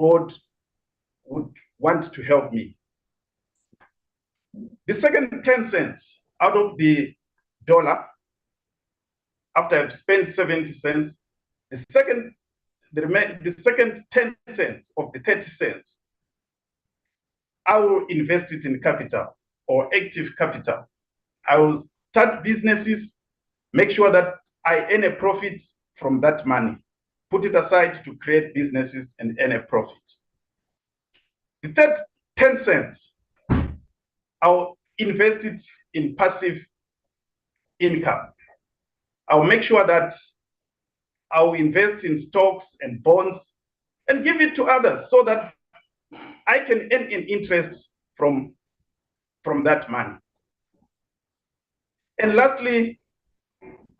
God would want to help me. The second 10 cents out of the dollar, after I've spent 70 cents, the second 10 cents of the 30 cents, I will invest it in capital or active capital. I will start businesses, make sure that I earn a profit from that money, put it aside to create businesses and earn a profit. The third 10 cents, I'll invest it in passive income. I'll make sure that I'll invest in stocks and bonds and give it to others so that I can earn an interest from that money. And lastly,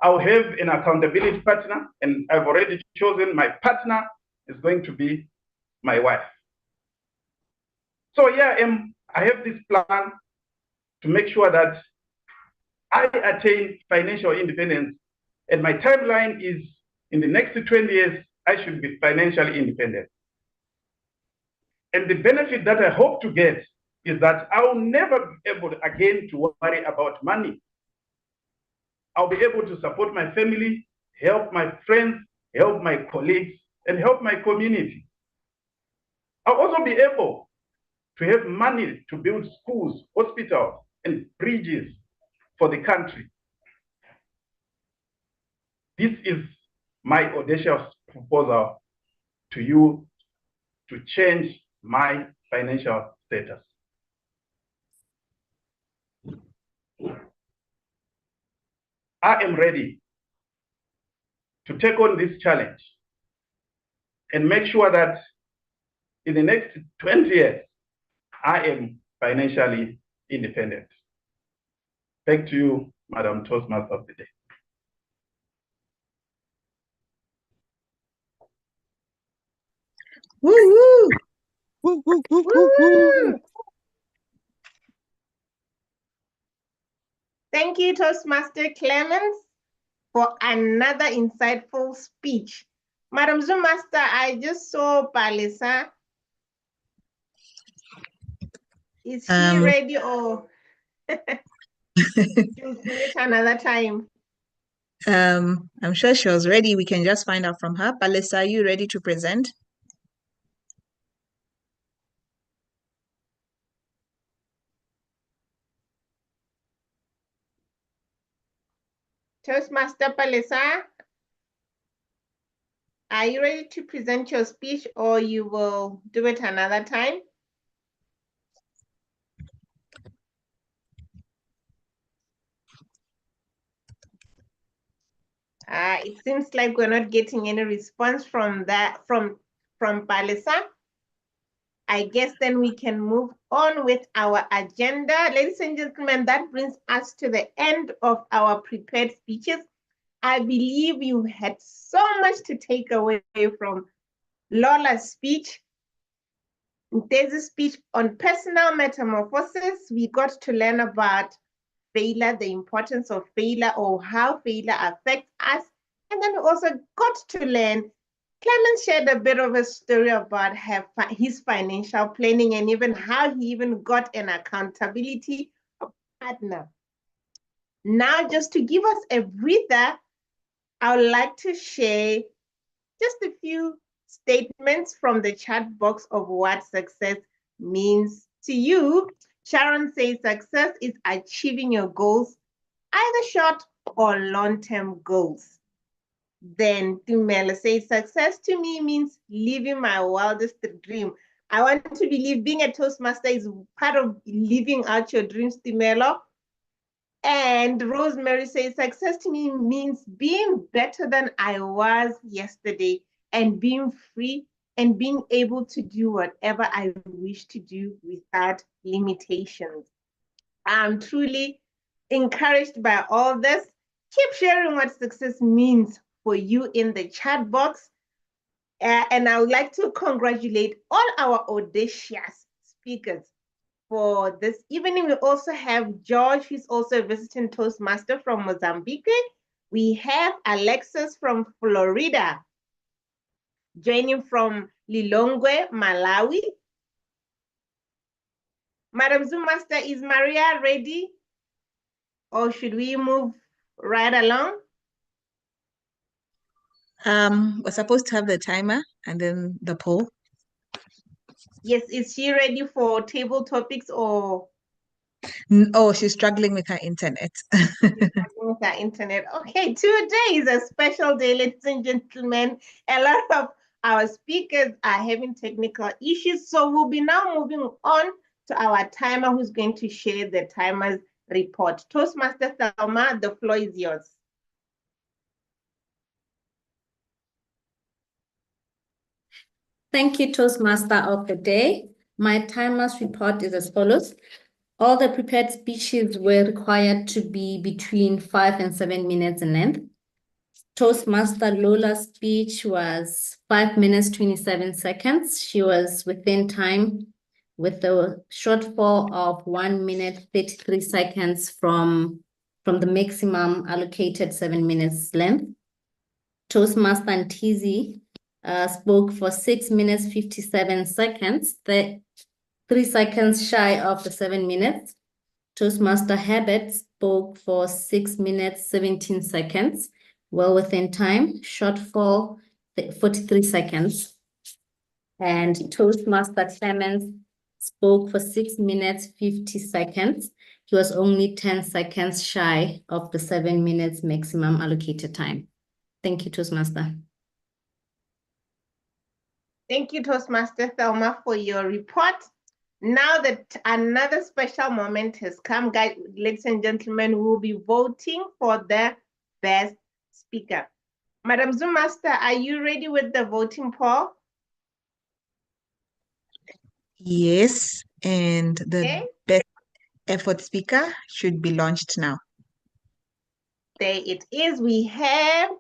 I'll have an accountability partner, and I've already chosen my partner is going to be my wife. So here I have this plan to make sure that I attain financial independence, and my timeline is in the next 20 years, I should be financially independent. And the benefit that I hope to get is that I'll never be able again to worry about money. I'll be able to support my family, help my friends, help my colleagues, and help my community. I'll also be able to have money to build schools, hospitals, and bridges for the country. This is my audacious proposal to you to change my financial status. I am ready to take on this challenge and make sure that in the next 20 years, I am financially independent. Back to you, Madam Toastmaster of the Day. Woo woo. Woo, woo, woo, woo, woo. Thank you, Toastmaster Clemens, for another insightful speech. Madam Zoom Master, I just saw Palisa. Is she ready or she'll do it another time? I'm sure she was ready. We can just find out from her. Palisa, are you ready to present? Toastmaster Palisa, are you ready to present your speech or you will do it another time? It seems like we're not getting any response from Palisa. I guess then we can move on with our agenda. Ladies and gentlemen, that brings us to the end of our prepared speeches. I believe you had so much to take away from Lola's speech. There's a speech on personal metamorphosis. We got to learn about failure, the importance of failure or how failure affects us. And then we also got to learn, Clemens shared a bit of a story about his financial planning and even how he even got an accountability partner. Now, just to give us a breather, I would like to share just a few statements from the chat box of what success means to you. Sharon says success is achieving your goals, either short or long-term goals. Then Tumela says success to me means living my wildest dream. I want to believe being a Toastmaster is part of living out your dreams, Tumela. And Rosemary says success to me means being better than I was yesterday and being free and being able to do whatever I wish to do without limitations. I'm truly encouraged by all this. Keep sharing what success means for you in the chat box. And I would like to congratulate all our audacious speakers for this evening. We also have George, who's also a visiting Toastmaster from Mozambique. We have Alexis from Florida, joining from Lilongwe, Malawi. Madam Zoom Master, is Maria ready? Or should we move right along? We're supposed to have the timer and then the poll. Yes, is she ready for table topics or? Oh, she's struggling with her internet. With her internet. Okay, today is a special day, ladies and gentlemen. A lot of our speakers are having technical issues, so we'll be now moving on to our timer who's going to share the timer's report. Toastmaster Thelma, the floor is yours. Thank you, Toastmaster of the day. My timer's report is as follows. All the prepared speeches were required to be between 5 and 7 minutes in length. Toastmaster Lola's speech was 5 minutes, 27 seconds. She was within time with the shortfall of 1 minute, 33 seconds from the maximum allocated 7 minutes length. Toastmaster Ntizi spoke for 6 minutes, 57 seconds, 3 seconds shy of the 7 minutes. Toastmaster Herbert spoke for 6 minutes, 17 seconds, well within time, shortfall 43 seconds. And Toastmaster Clemens spoke for 6 minutes, 50 seconds. He was only 10 seconds shy of the 7 minutes maximum allocated time. Thank you, Toastmaster. Thank you, Toastmaster Thelma, for your report. Now that another special moment has come, guys, ladies and gentlemen, we will be voting for the best speaker. Madam Zoom Master, are you ready with the voting poll? Yes, and the Okay. best effort speaker should be launched now. There it is. We have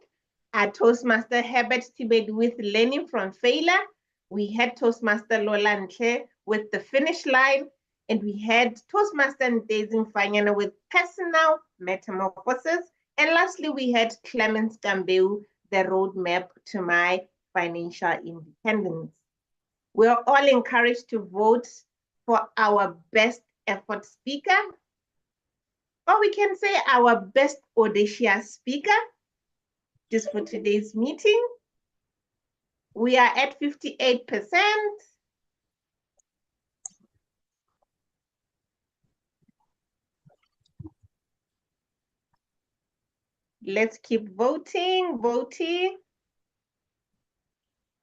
a Toastmaster Herbert Tibet with learning from failure. We had Toastmaster Lola Ntle with the finish line. And we had Toastmaster Ndezing Fanyana with personal metamorphosis. And lastly, we had Clemens Gambeu, the roadmap to my financial independence. We're all encouraged to vote for our best effort speaker, or we can say our best audacious speaker, just for today's meeting. We are at 58%. Let's keep voting.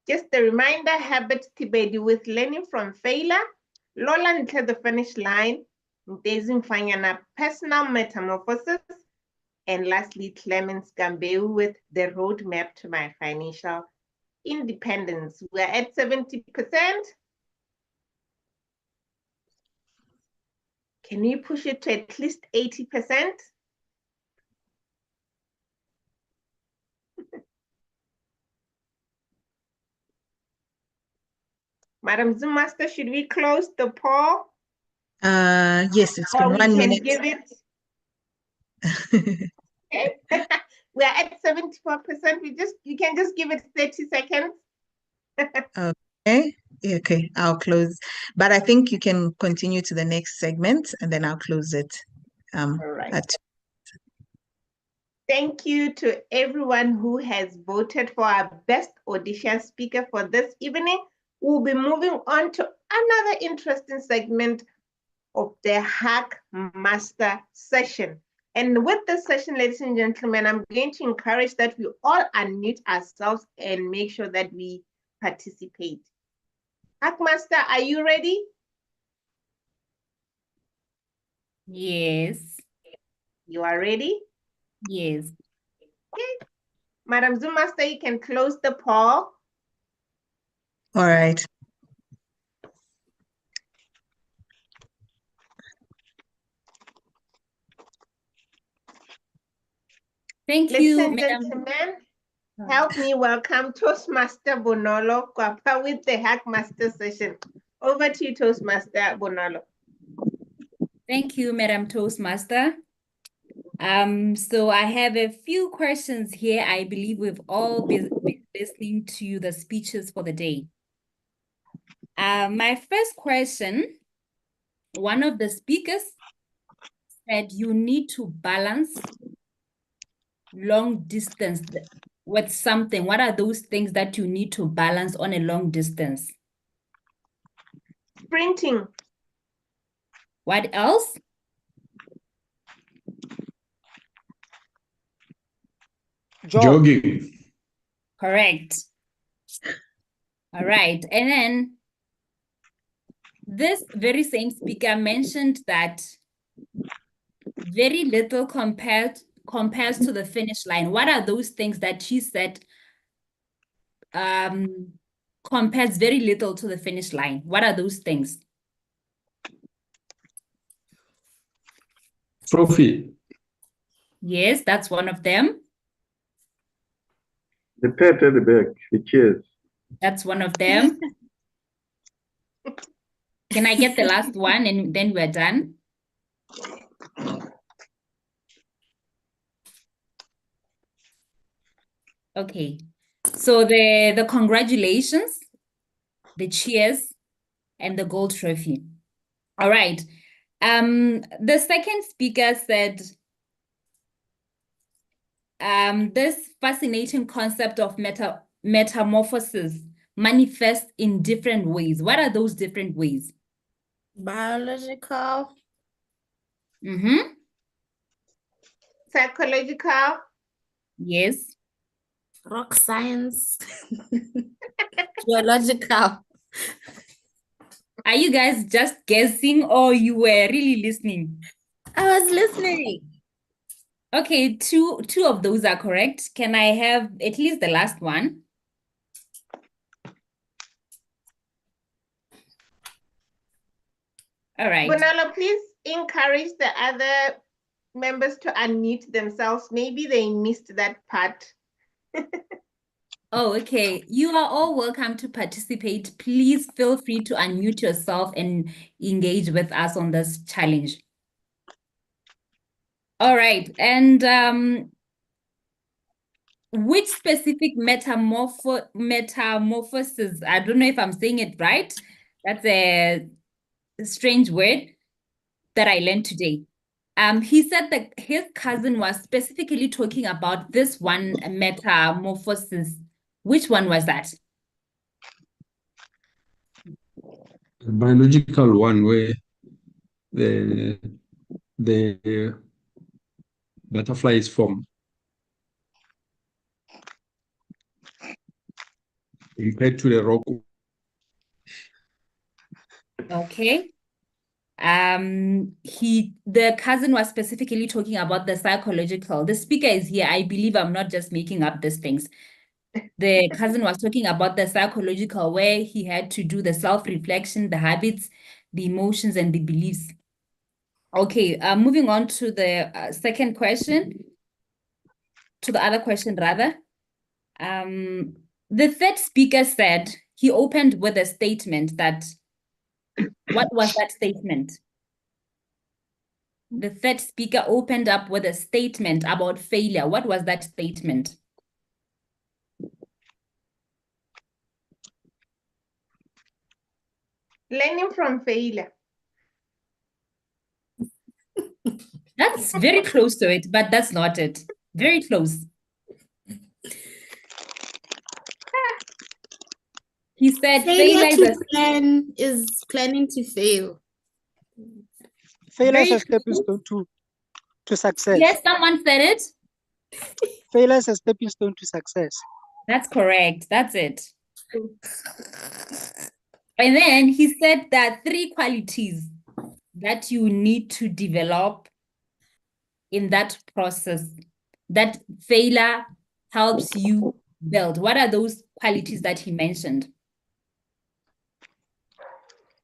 Just a reminder, Herbert Tibedi with learning from failure, Lola Ntle the finish line, Ndezing Fanyana personal metamorphosis, and lastly, Clemens Gambeu with the roadmap to my financial independence. We're at 70%. Can we push it to at least 80%? Madam Zoom Master, should we close the poll? Yes, it's Or been we 1 can minute. give it. Okay. We are at 74%. You can just give it 30 seconds. Okay. Okay, I'll close. But I think you can continue to the next segment and then I'll close it. All right. Thank you to everyone who has voted for our best audacious speaker for this evening. We'll be moving on to another interesting segment of the Hack Master session. And with this session, ladies and gentlemen, I'm going to encourage that we all unmute ourselves and make sure that we participate. Hack Master, are you ready? Yes. You are ready? Yes. Okay. Madam Zoom Master, you can close the poll. All right. Thank Ladies you, and Madam. gentlemen, help me welcome Toastmaster Bonolo Kwapa with the Hackmaster session. Over to you, Toastmaster Bonolo. Thank you, Madam Toastmaster. So I have a few questions here. I believe we've all been listening to the speeches for the day. My first question, one of the speakers said you need to balance long distance with something. What are those things that you need to balance on a long distance? Sprinting. What else? Jogging. Correct. All right. And then this very same speaker mentioned that very little compares to the finish line. What are those things that she said compares very little to the finish line? What are those things? Trophy. Yes, that's one of them. The pet at the back, the cheers. That's one of them. Can I get the last one and then we're done? Okay. So the congratulations, the cheers, and the gold trophy. All right. The second speaker said this fascinating concept of metamorphosis manifests in different ways. What are those different ways? Biological. Mm-hmm. Psychological. Yes. Rock science. Geological. Are you guys just guessing or you were really listening? I was listening. Okay, two of those are correct. Can I have at least the last one? All right. Bonolo, please encourage the other members to unmute themselves. Maybe they missed that part. Oh, okay. You are all welcome to participate. Please feel free to unmute yourself and engage with us on this challenge. All right. And which specific metamorphosis, I don't know if I'm saying it right. That's a strange word that I learned today. He said that his cousin was specifically talking about this one metamorphosis. Which one was that? The biological one where the butterfly is formed. Compared to the rock. Okay. The cousin was specifically talking about the psychological. The speaker is here. I believe I'm not just making up these things. The cousin was talking about the psychological, where he had to do the self-reflection, the habits, the emotions, and the beliefs. Okay, moving on to the second question, to the other question rather. The third speaker said he opened with a statement that, what was that statement? The third speaker opened up with a statement about failure. What was that statement? Learning from failure. That's very close to it, but that's not it. Very close. He said Failure to plan is planning to fail. Failure is a stepping stone to success. Yes, someone said it. Failure is a stepping stone to success. That's correct. That's it. And then he said that 3 qualities that you need to develop in that process, that failure helps you build. What are those qualities that he mentioned?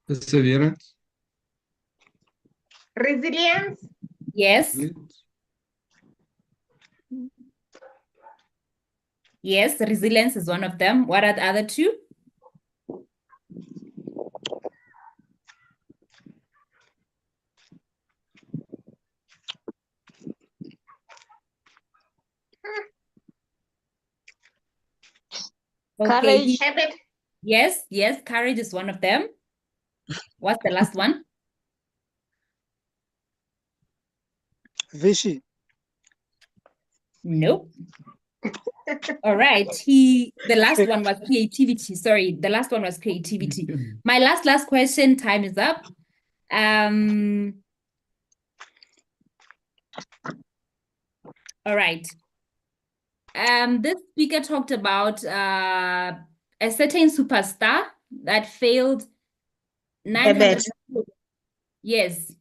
Perseverance. Resilience. Yes. Yes, resilience is one of them. What are the other 2? Okay. Habit. Yes, courage is one of them. What's the last one? Vision. Nope. All right. The last one was creativity. Sorry, the last one was creativity. My last question, time is up. All right. This speaker talked about a certain superstar that failed 900. Yes.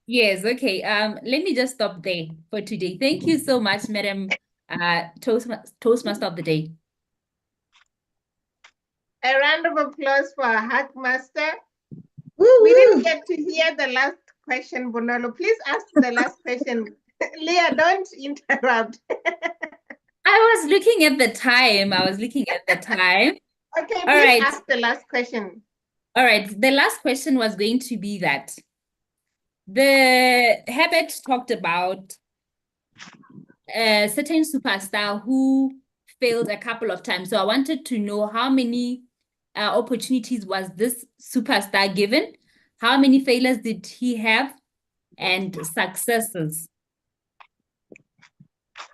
Yes, okay. Let me just stop there for today. Thank you so much, Madam Toastmaster of the Day. A round of applause for our Hackmaster. We didn't get to hear the last question, Bonolo. Please ask the last question. Leah, don't interrupt. I was looking at the time. Okay, All please right. ask the last question. All right. The last question was going to be that the Herbert talked about a certain superstar who failed a couple of times. So I wanted to know how many opportunities was this superstar given? How many failures did he have? And successes?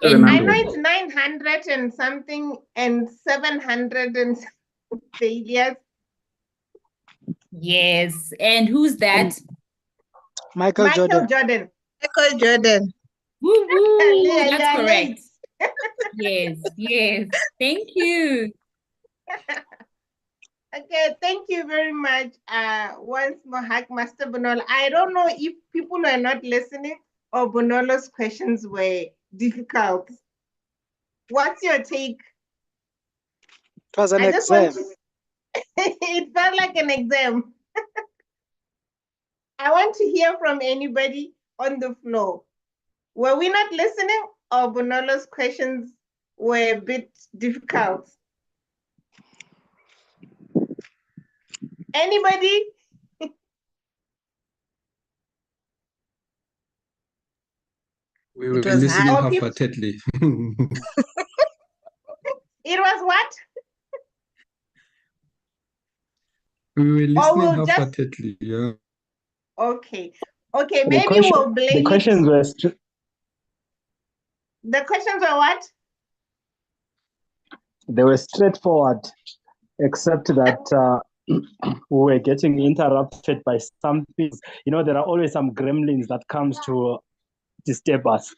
I know it's 900 and something and 700 and failures. Yes. And who's that? Michael Jordan. Michael Jordan. Woo woo. Leah, That's you're correct. late. Yes. Thank you. Okay, thank you very much. Once more, Hackmaster Bonolo. I don't know if people were not listening or Bonolo's questions were difficult. What's your take? It was an exam. It felt like an exam. I want to hear from anybody on the floor. Were we not listening, or Bonolo's questions were a bit difficult? Anybody? We were It was listening hard. half-heartedly. It was what? We were listening we'll just- half-heartedly, yeah. Okay. Okay, maybe we'll blame the questions it. were The questions were what? they were straightforward, except that we were getting interrupted by some things. You know, there are always some gremlins that comes to disturb us.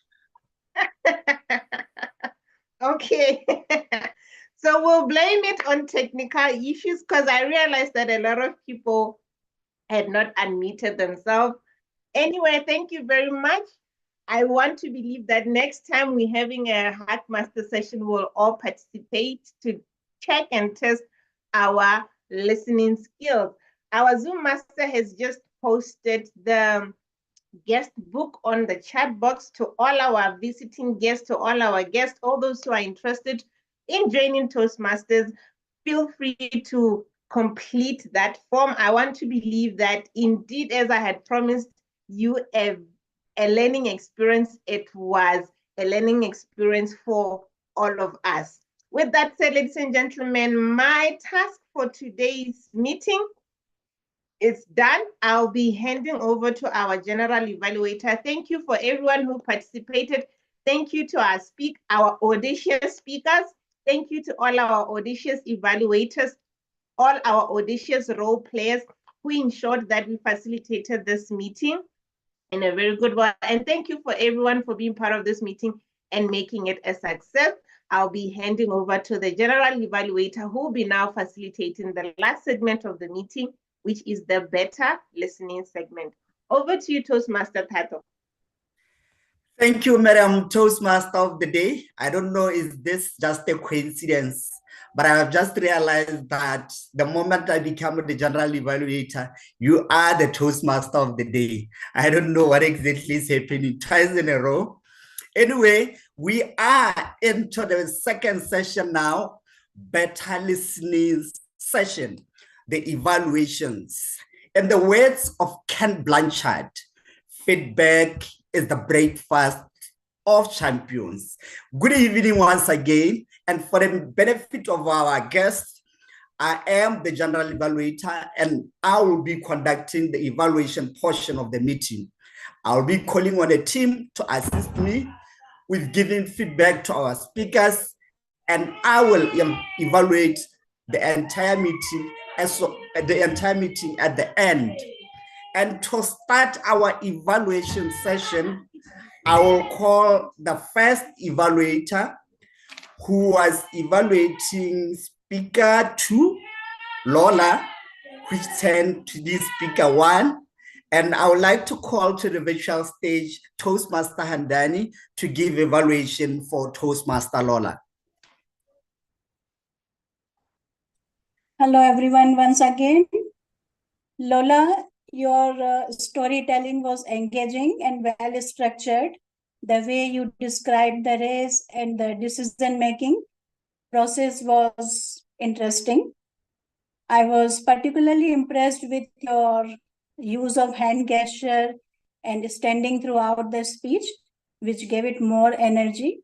Okay. So we'll blame it on technical issues, because I realized that a lot of people had not unmuted themselves. Anyway, thank you very much. I want to believe that next time we're having a Hackmaster session, we'll all participate to check and test our listening skills. Our Zoom master has just posted the guest book on the chat box to all our visiting guests, to all our guests, all those who are interested in joining Toastmasters. Feel free to complete that form. I want to believe that indeed, as I had promised you, a learning experience, it was a learning experience for all of us. With that said, ladies and gentlemen, my task for today's meeting is done. I'll be handing over to our general evaluator. Thank you for everyone who participated. Thank you to our audacious speakers. Thank you to all our audacious evaluators, all our audacious role players who ensured that we facilitated this meeting in a very good way. And thank you for everyone for being part of this meeting and making it a success. I'll be handing over to the general evaluator who will be now facilitating the last segment of the meeting, which is the better listening segment. Over to you, Toastmaster Tato. Thank you, Madam Toastmaster of the Day. I don't know, is this just a coincidence? But I have just realized that the moment I become the general evaluator, you are the Toastmaster of the Day. I don't know what exactly is happening twice in a row. Anyway, we are into the second session now, better listening session, the evaluations. In the words of Ken Blanchard, feedback is the breakfast of champions. Good evening once again, and for the benefit of our guests, I am the general evaluator and I will be conducting the evaluation portion of the meeting. I'll be calling on a team to assist me with giving feedback to our speakers, and I will evaluate the entire meeting at the end. And to start our evaluation session, I will call the first evaluator who was evaluating speaker 2, Lola, which turned to be speaker 1. And I would like to call to the virtual stage Toastmaster Handani to give evaluation for Toastmaster Lola. Hello, everyone, once again. Lola, your storytelling was engaging and well structured. The way you described the race and the decision-making process was interesting. I was particularly impressed with your use of hand gesture and standing throughout the speech, which gave it more energy.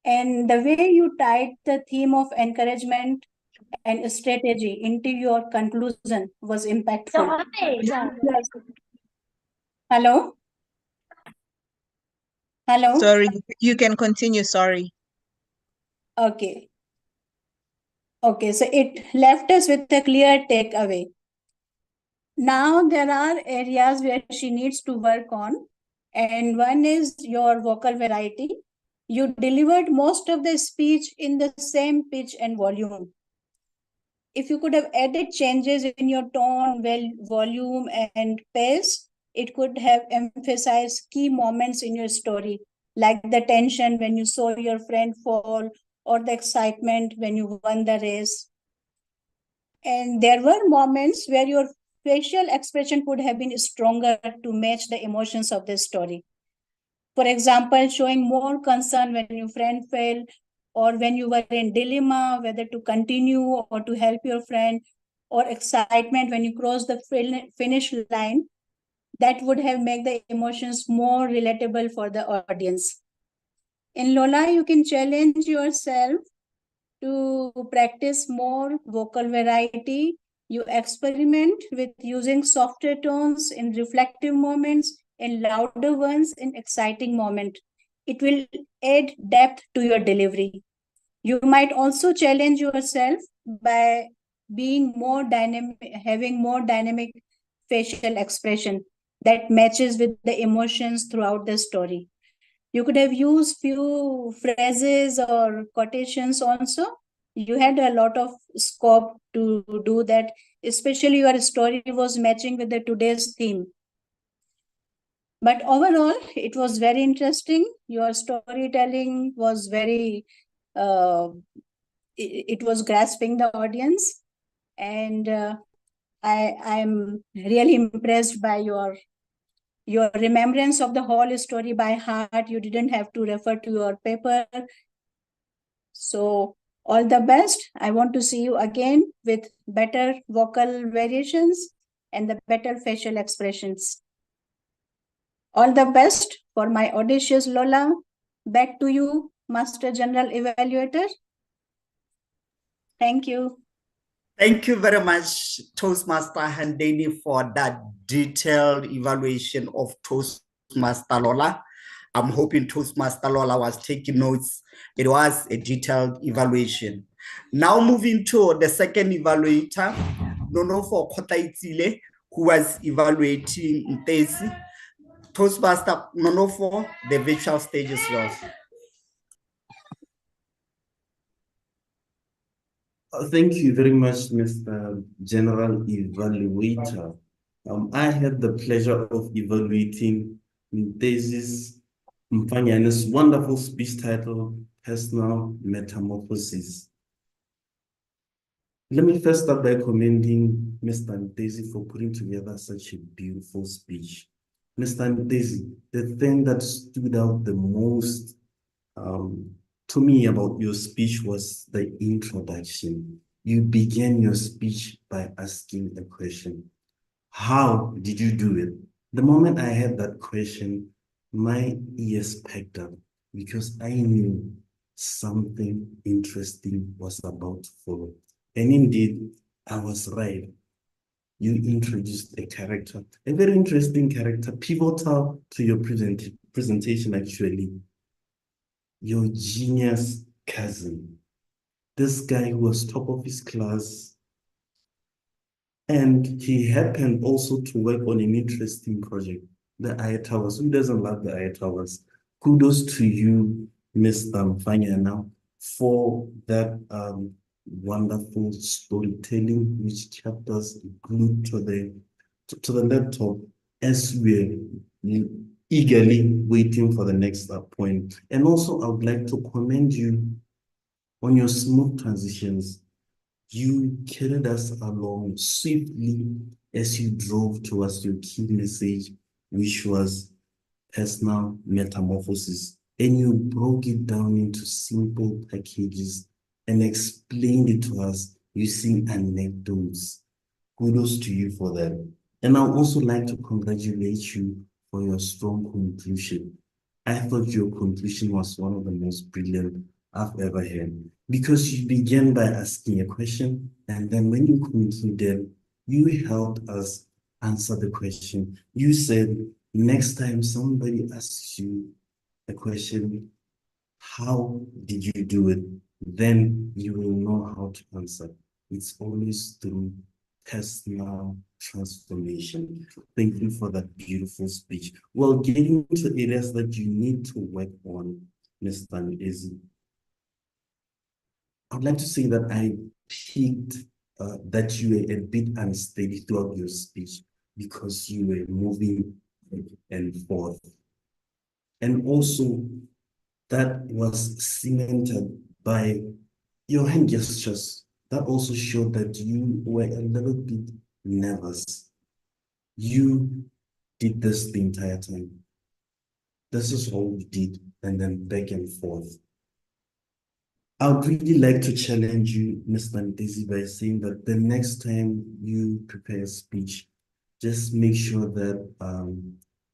And the way you tied the theme of encouragement and strategy into your conclusion was impactful. Hello? Hello? Sorry, you can continue, sorry. Okay. Okay, so it left us with a clear takeaway. Now there are areas where she needs to work on, and one is your vocal variety. You delivered most of the speech in the same pitch and volume. If you could have added changes in your tone, volume, and pace, it could have emphasized key moments in your story, like the tension when you saw your friend fall, or the excitement when you won the race. And there were moments where your facial expression could have been stronger to match the emotions of the story. For example, showing more concern when your friend failed, or when you were in dilemma whether to continue or to help your friend, or excitement when you crossed the finish line. That would have made the emotions more relatable for the audience. In Lola, you can challenge yourself to practice more vocal variety. You experiment with using softer tones in reflective moments and louder ones in exciting moments. It will add depth to your delivery. You might also challenge yourself by being more dynamic, having more dynamic facial expression that matches with the emotions throughout the story. You could have used few phrases or quotations also. You had a lot of scope to do that, especially your story was matching with the today's theme. But overall, it was very interesting. Your storytelling was very, it was grasping the audience. And I'm really impressed by your remembrance of the whole story by heart. You didn't have to refer to your paper. So all the best. I want to see you again with better vocal variations and the better facial expressions. All the best for my audacious Lola. Back to you, Master General Evaluator. Thank you. Thank you very much, Toastmaster Handeni, for that detailed evaluation of Toastmaster Lola. I'm hoping Toastmaster Lola was taking notes. It was a detailed evaluation. Now moving to the second evaluator, Nonofo Kotaitzile, who was evaluating Ntesi. Toastmaster Nonofo, the virtual stage is yours. Thank you very much, Mr. General Evaluator. I had the pleasure of evaluating Ntesi's Mfanyane's wonderful speech title, Personal Metamorphosis. Let me first start by commending Mr. Ntesi for putting together such a beautiful speech. Mr. Ntesi, the thing that stood out the most to me about your speech was the introduction. You began your speech by asking a question. How did you do it? The moment I heard that question, my ears perked up because I knew something interesting was about to follow. And indeed, I was right. You introduced a character, a very interesting character, pivotal to your presentation actually. Your genius cousin. This guy who was top of his class, and he happened also to work on an interesting project, the Eye Towers. Who doesn't love the Eye Towers? Kudos to you, Mr. Mfanyana, for that wonderful storytelling which kept us glued to the laptop as we're eagerly waiting for the next point. And also, I would like to commend you on your smooth transitions. You carried us along swiftly as you drove towards your key message, which was personal metamorphosis. And you broke it down into simple packages and explained it to us using anecdotes. Kudos to you for that. And I'd also like to congratulate you for your strong conclusion. I thought your conclusion was one of the most brilliant I've ever heard, because you began by asking a question, and then when you concluded, you helped us answer the question. You said, next time somebody asks you a question, how did you do it? Then you will know how to answer. It's always through personal transformation. Thank you for that beautiful speech. Well, getting into areas that you need to work on, Mr. Ntesi, I'd like to say that I picked that you were a bit unsteady throughout your speech because you were moving and forth. And also, that was cemented by your hand gestures that also showed that you were a little bit nervous. You did this the entire time. This is all you did, and then back and forth. I would really like to challenge you, Mr. Ndezi, by saying that the next time you prepare a speech, just make sure that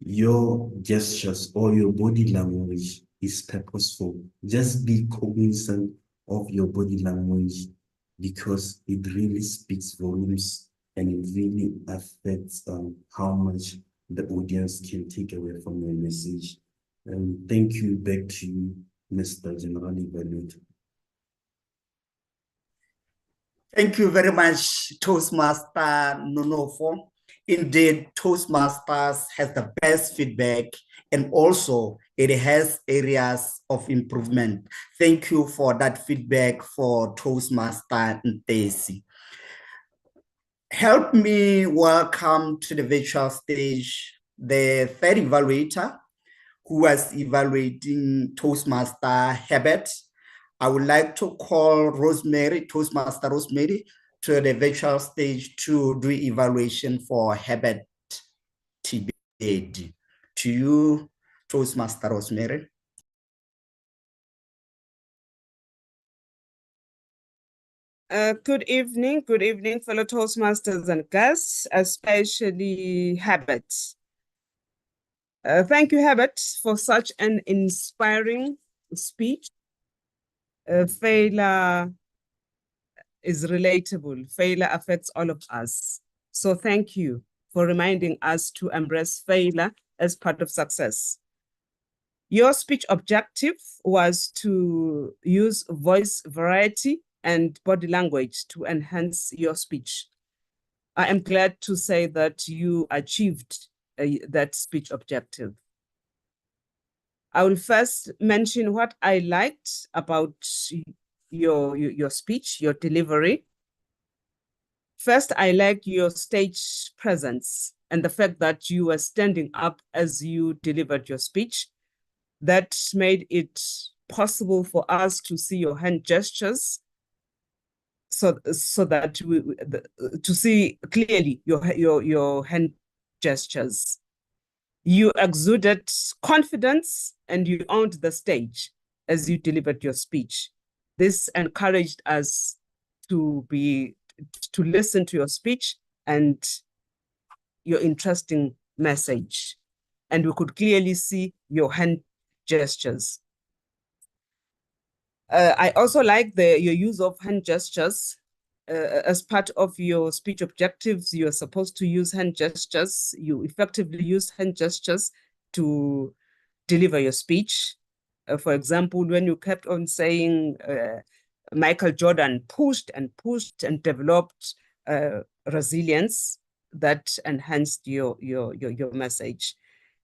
your gestures or your body language is purposeful. Just be cognizant of your body language because it really speaks volumes and it really affects how much the audience can take away from your message. And thank you. Back to you, Mr. General Evaluator. Thank you very much, Toastmaster Nonofo. Indeed, Toastmasters has the best feedback and also it has areas of improvement. Thank you for that feedback for Toastmaster Ndezi. Help me welcome to the virtual stage the third evaluator who was evaluating Toastmaster Herbert. I would like to call Rosemary, Toastmaster Rosemary, to the virtual stage to do evaluation for Herbert TBAD. To you, Toastmaster Rosemary. Good evening, fellow Toastmasters and guests, especially Herbert. Thank you, Herbert, for such an inspiring speech. Failure is relatable. Failure affects all of us. So thank you for reminding us to embrace failure as part of success. Your speech objective was to use voice variety and body language to enhance your speech. I am glad to say that you achieved that speech objective. I will first mention what I liked about your speech, your delivery. First, I like your stage presence and the fact that you were standing up as you delivered your speech. That made it possible for us to see your hand gestures so that to see clearly your hand gestures. You exuded confidence and you owned the stage as you delivered your speech. This encouraged us to listen to your speech and your interesting message. And we could clearly see your hand gestures. I also like your use of hand gestures. As part of your speech objectives, you are supposed to use hand gestures. You effectively use hand gestures to deliver your speech. For example, when you kept on saying Michael Jordan pushed and developed resilience, that enhanced your message.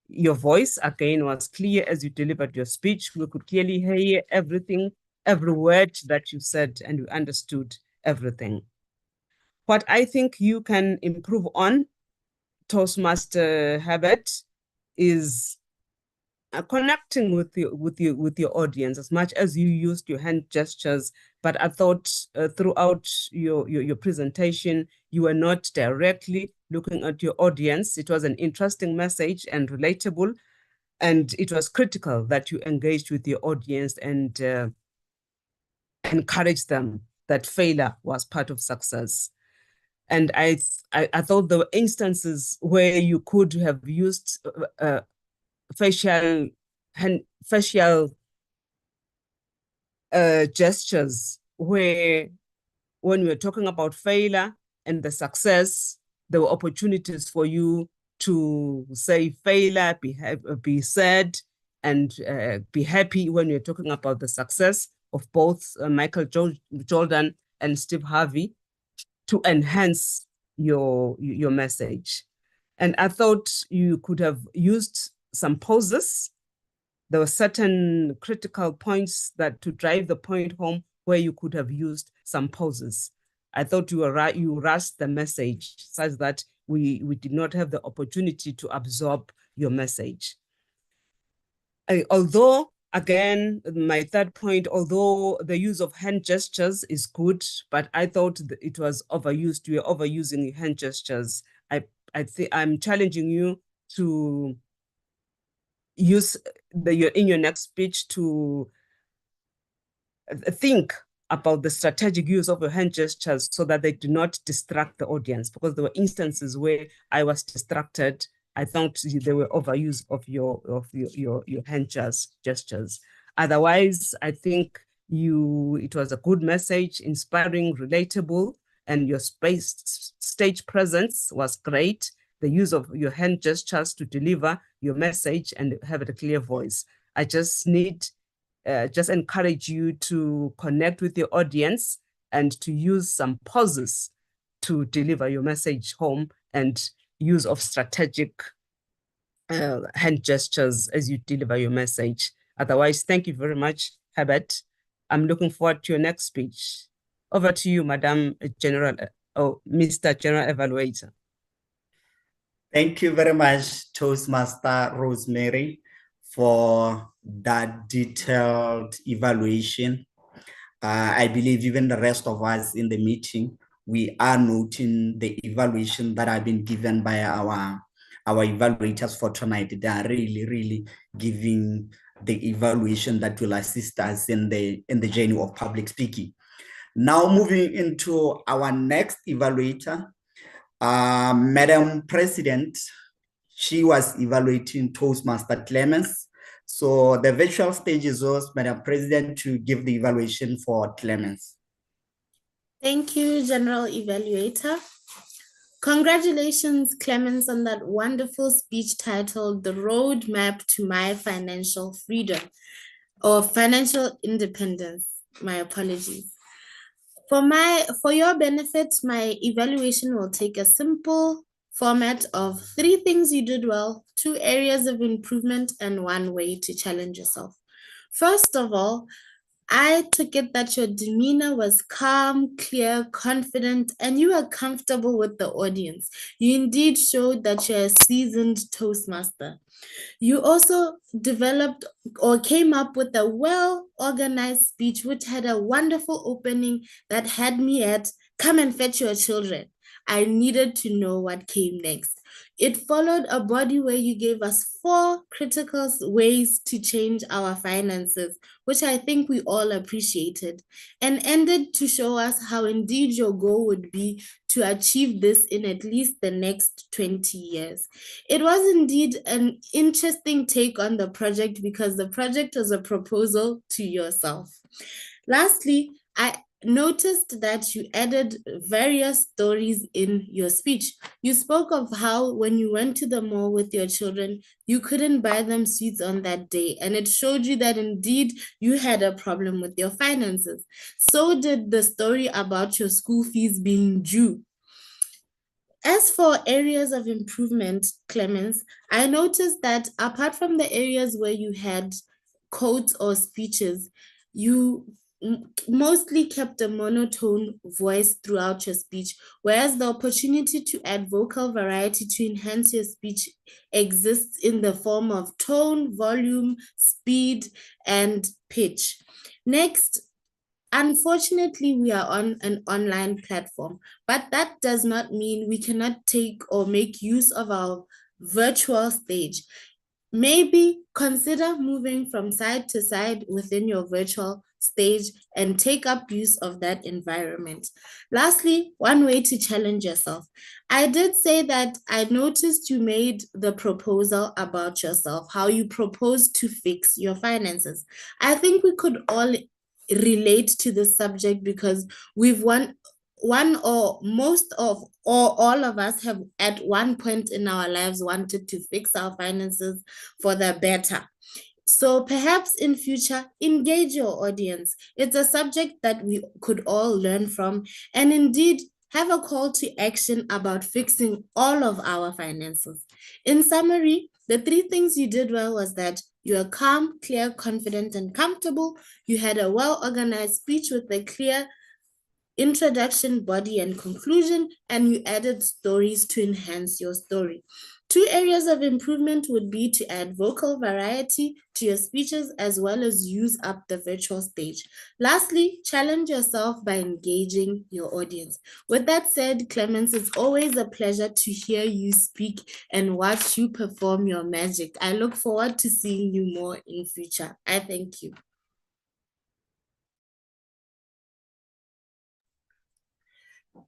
Your voice, again, was clear as you delivered your speech. We could clearly hear everything, every word that you said, and we understood everything. What I think you can improve on, Toastmaster Herbert, is connecting with your audience as much as you used your hand gestures. But I thought throughout your presentation, you were not directly looking at your audience. It was an interesting message and relatable. And it was critical that you engaged with your audience and encouraged them that failure was part of success. And I thought there were instances where you could have used facial gestures, where when we were talking about failure and the success, there were opportunities for you to say failure, be sad, and be happy when you're talking about the success of both Michael Jordan and Steve Harvey, to enhance your message. And I thought you could have used some poses. There were certain critical points that to drive the point home where you could have used some poses. I thought you rushed the message such that we did not have the opportunity to absorb your message. Although Again, my third point, although the use of hand gestures is good, but I thought it was overused. We are overusing hand gestures. I'm challenging you to use in your next speech to think about the strategic use of your hand gestures so that they do not distract the audience, because there were instances where I was distracted. I thought there were overuse of your hand gestures. Otherwise, I think it was a good message, inspiring, relatable, and your stage presence was great. The use of your hand gestures to deliver your message and have a clear voice. I just encourage you to connect with your audience and to use some pauses to deliver your message home, and use of strategic hand gestures as you deliver your message. Otherwise, thank you very much, Herbert. I'm looking forward to your next speech. Over to you, Madam General, Mr. General Evaluator. Thank you very much, Toastmaster Rosemary, for that detailed evaluation. I believe even the rest of us in the meeting, we are noting the evaluation that have been given by our evaluators for tonight. They are really giving the evaluation that will assist us in the journey of public speaking. Now moving into our next evaluator, Madam President, she was evaluating Toastmaster Clemens. So the virtual stage is yours, Madam President, to give the evaluation for Clemens. Thank you, General Evaluator. Congratulations, Clemens, on that wonderful speech titled The Roadmap to My Financial Freedom, or Financial Independence. My apologies. For your benefit, my evaluation will take a simple format of 3 things you did well, 2 areas of improvement, and 1 way to challenge yourself. First of all, I took it that your demeanor was calm, clear, confident, and you were comfortable with the audience. You indeed showed that you're a seasoned Toastmaster. You also developed or came up with a well-organized speech, which had a wonderful opening that had me at, "Come and fetch your children." I needed to know what came next. It followed a body where you gave us 4 critical ways to change our finances, which I think we all appreciated, and ended to show us how indeed your goal would be to achieve this in at least the next 20 years. It was indeed an interesting take on the project because the project was a proposal to yourself. Lastly, I noticed that you added various stories in your speech. You spoke of how when you went to the mall with your children, you couldn't buy them sweets on that day, and it showed you that indeed you had a problem with your finances. So did the story about your school fees being due. As for areas of improvement, Clemens, I noticed that apart from the areas where you had quotes or speeches, you mostly kept a monotone voice throughout your speech, whereas the opportunity to add vocal variety to enhance your speech exists in the form of tone, volume, speed, and pitch. Next, unfortunately, we are on an online platform, but that does not mean we cannot take or make use of our virtual stage. Maybe consider moving from side to side within your virtual stage and take up use of that environment. Lastly, 1 way to challenge yourself. I did say that I noticed you made the proposal about yourself, how you proposed to fix your finances. I think we could all relate to this subject because we've one or most of or all of us have at one point in our lives wanted to fix our finances for the better. So perhaps in future, engage your audience. It's a subject that we could all learn from, and indeed have a call to action about fixing all of our finances. In summary, the 3 things you did well was that you are calm, clear, confident, and comfortable. You had a well-organized speech with a clear introduction, body, and conclusion, and you added stories to enhance your story. Two areas of improvement would be to add vocal variety to your speeches as well as use up the virtual stage. Lastly, challenge yourself by engaging your audience. With that said, Clemens, it's always a pleasure to hear you speak and watch you perform your magic. I look forward to seeing you more in future. I thank you.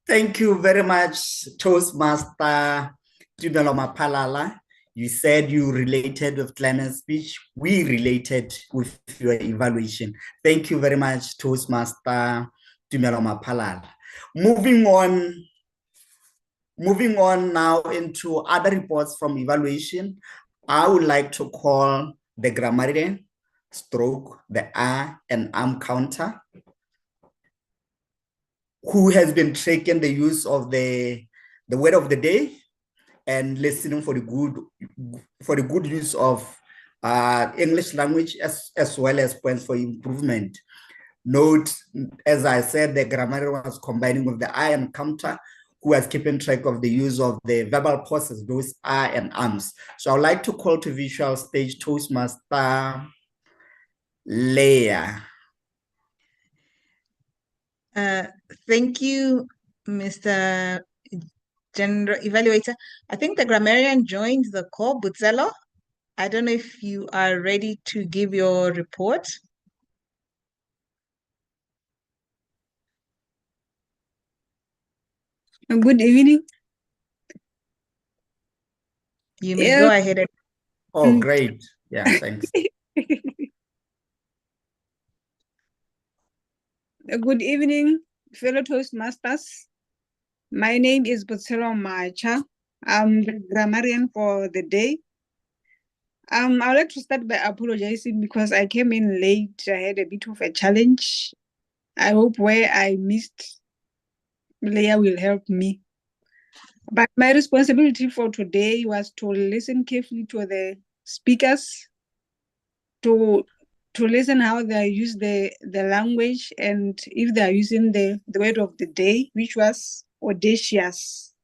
Thank you very much, Toastmaster Tumelo Mapalala. You said you related with Clemens' speech. We related with your evaluation. Thank you very much, Toastmaster Tumelo Mapalala. Moving on now into other reports from evaluation, I would like to call the grammarian, stroke, the R and arm counter, who has been tracking the use of the word of the day and listening for the good use of English language as well as points for improvement. Note, as I said, the grammar was combining with the I and counter, who was keeping track of the use of the verbal pauses, those I and arms. So I'd like to call to visual stage Toastmaster Leah. Thank you, Mr. General Evaluator. I think the grammarian joined the call, Butzelo. I don't know if you are ready to give your report. Good evening. You may go ahead. Oh, great. Yeah, thanks. Good evening, fellow Toastmasters. My name is Butselo Macha. I'm the grammarian for the day. I would like to start by apologizing because I came in late. I had a bit of a challenge. I hope where I missed, Leah will help me. But my responsibility for today was to listen carefully to the speakers, to listen how they use the language and if they are using the word of the day, which was audacious.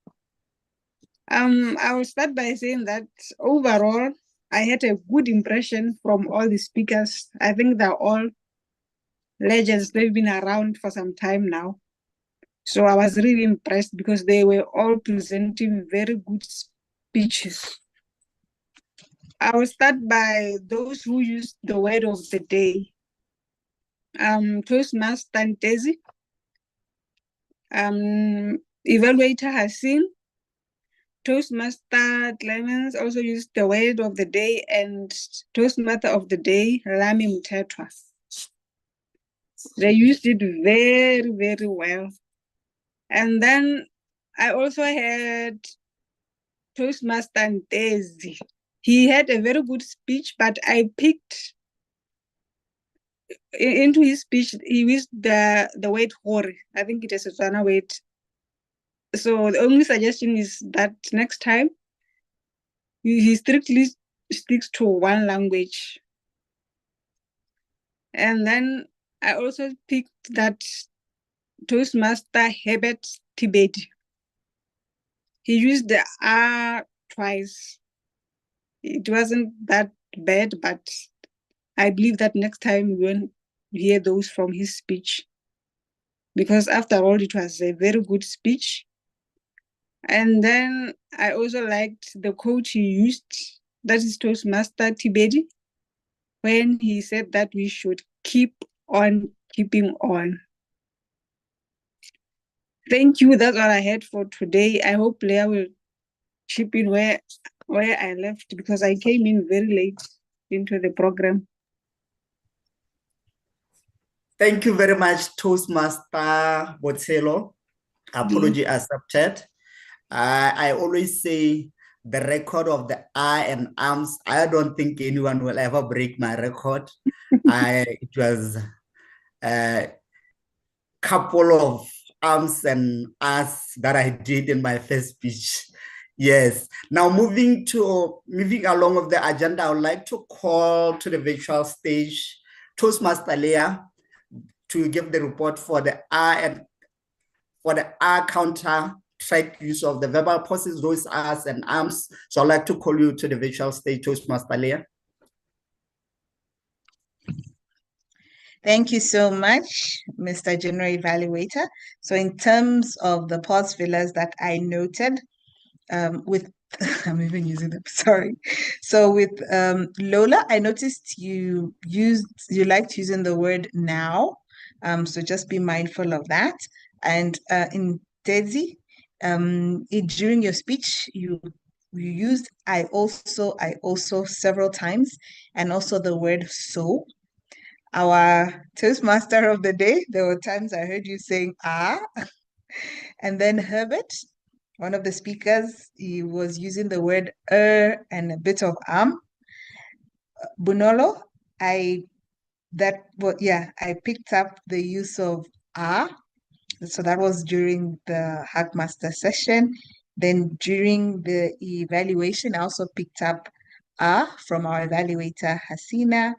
I will start by saying that overall, I had a good impression from all the speakers. I think they're all legends. They've been around for some time now. So I was really impressed because they were all presenting very good speeches. I will start by those who used the word of the day. Toastmaster Ntezi, Evaluator Hassin, Toastmaster Clemens also used the word of the day, and Toastmaster of the day, Lami Mtetwa. They used it very, very well. And then I also had Toastmaster Ntezi. He had a very good speech, but I picked into his speech, he used the word hori. I think it is a Tswana word. So the only suggestion is that next time he strictly sticks to one language. And then I also picked that Toastmaster Herbert Tibeti. He used the R twice. It wasn't that bad, but I believe that next time we won't hear those from his speech. Because after all, it was a very good speech. And then I also liked the quote he used, that is Toastmaster Tibeti, when he said that we should keep on keeping on. Thank you. That's all I had for today. I hope Leah will chip in where I left because I came in very late into the program. Thank you very much, Toastmaster Botselo. Apology accepted. I always say the record of the I and arms, I don't think anyone will ever break my record. It was a couple of arms and us that I did in my first speech. Yes. Now moving along with the agenda, I would like to call to the virtual stage Toastmaster Leah to give the report for the R counter track use of the verbal pauses, those R's and arms. So I'd like to call you to the virtual stage, Toastmaster Leah. Thank you so much, Mr. General Evaluator. So in terms of the pause fillers that I noted, with I'm even using them, sorry. So with Lola, I noticed you liked using the word now. So just be mindful of that. And in Desi, during your speech, you used I also several times, and also the word so. Our Toastmaster of the day, there were times I heard you saying ah. And then Herbert, one of the speakers, he was using the word and a bit of Bunolo, I picked up the use of so that was during the Hackmaster session. Then during the evaluation, I also picked up from our evaluator Hasina,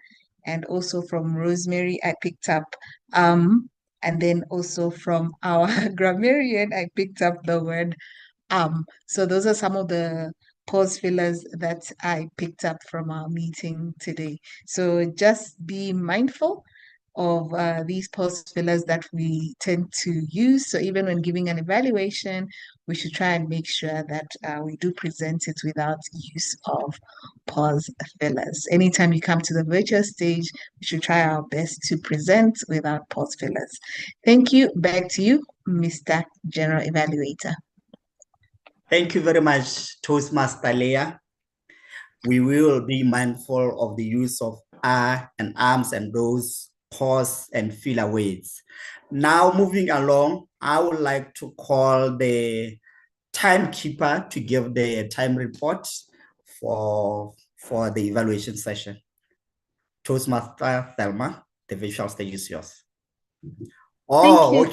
and also from Rosemary, I picked up and then also from our grammarian, I picked up the word so those are some of the pause fillers that I picked up from our meeting today. So just be mindful of these pause fillers that we tend to use. So even when giving an evaluation, we should try and make sure that we do present it without use of pause fillers. Anytime you come to the virtual stage, we should try our best to present without pause fillers. Thank you. Back to you, Mr. General Evaluator. Thank you very much, Toastmaster Leah. We will be mindful of the use of and arms and those pause and filler words. Now moving along, I would like to call the timekeeper to give the time report for the evaluation session. Toastmaster Thelma, the visual stage is yours. Oh,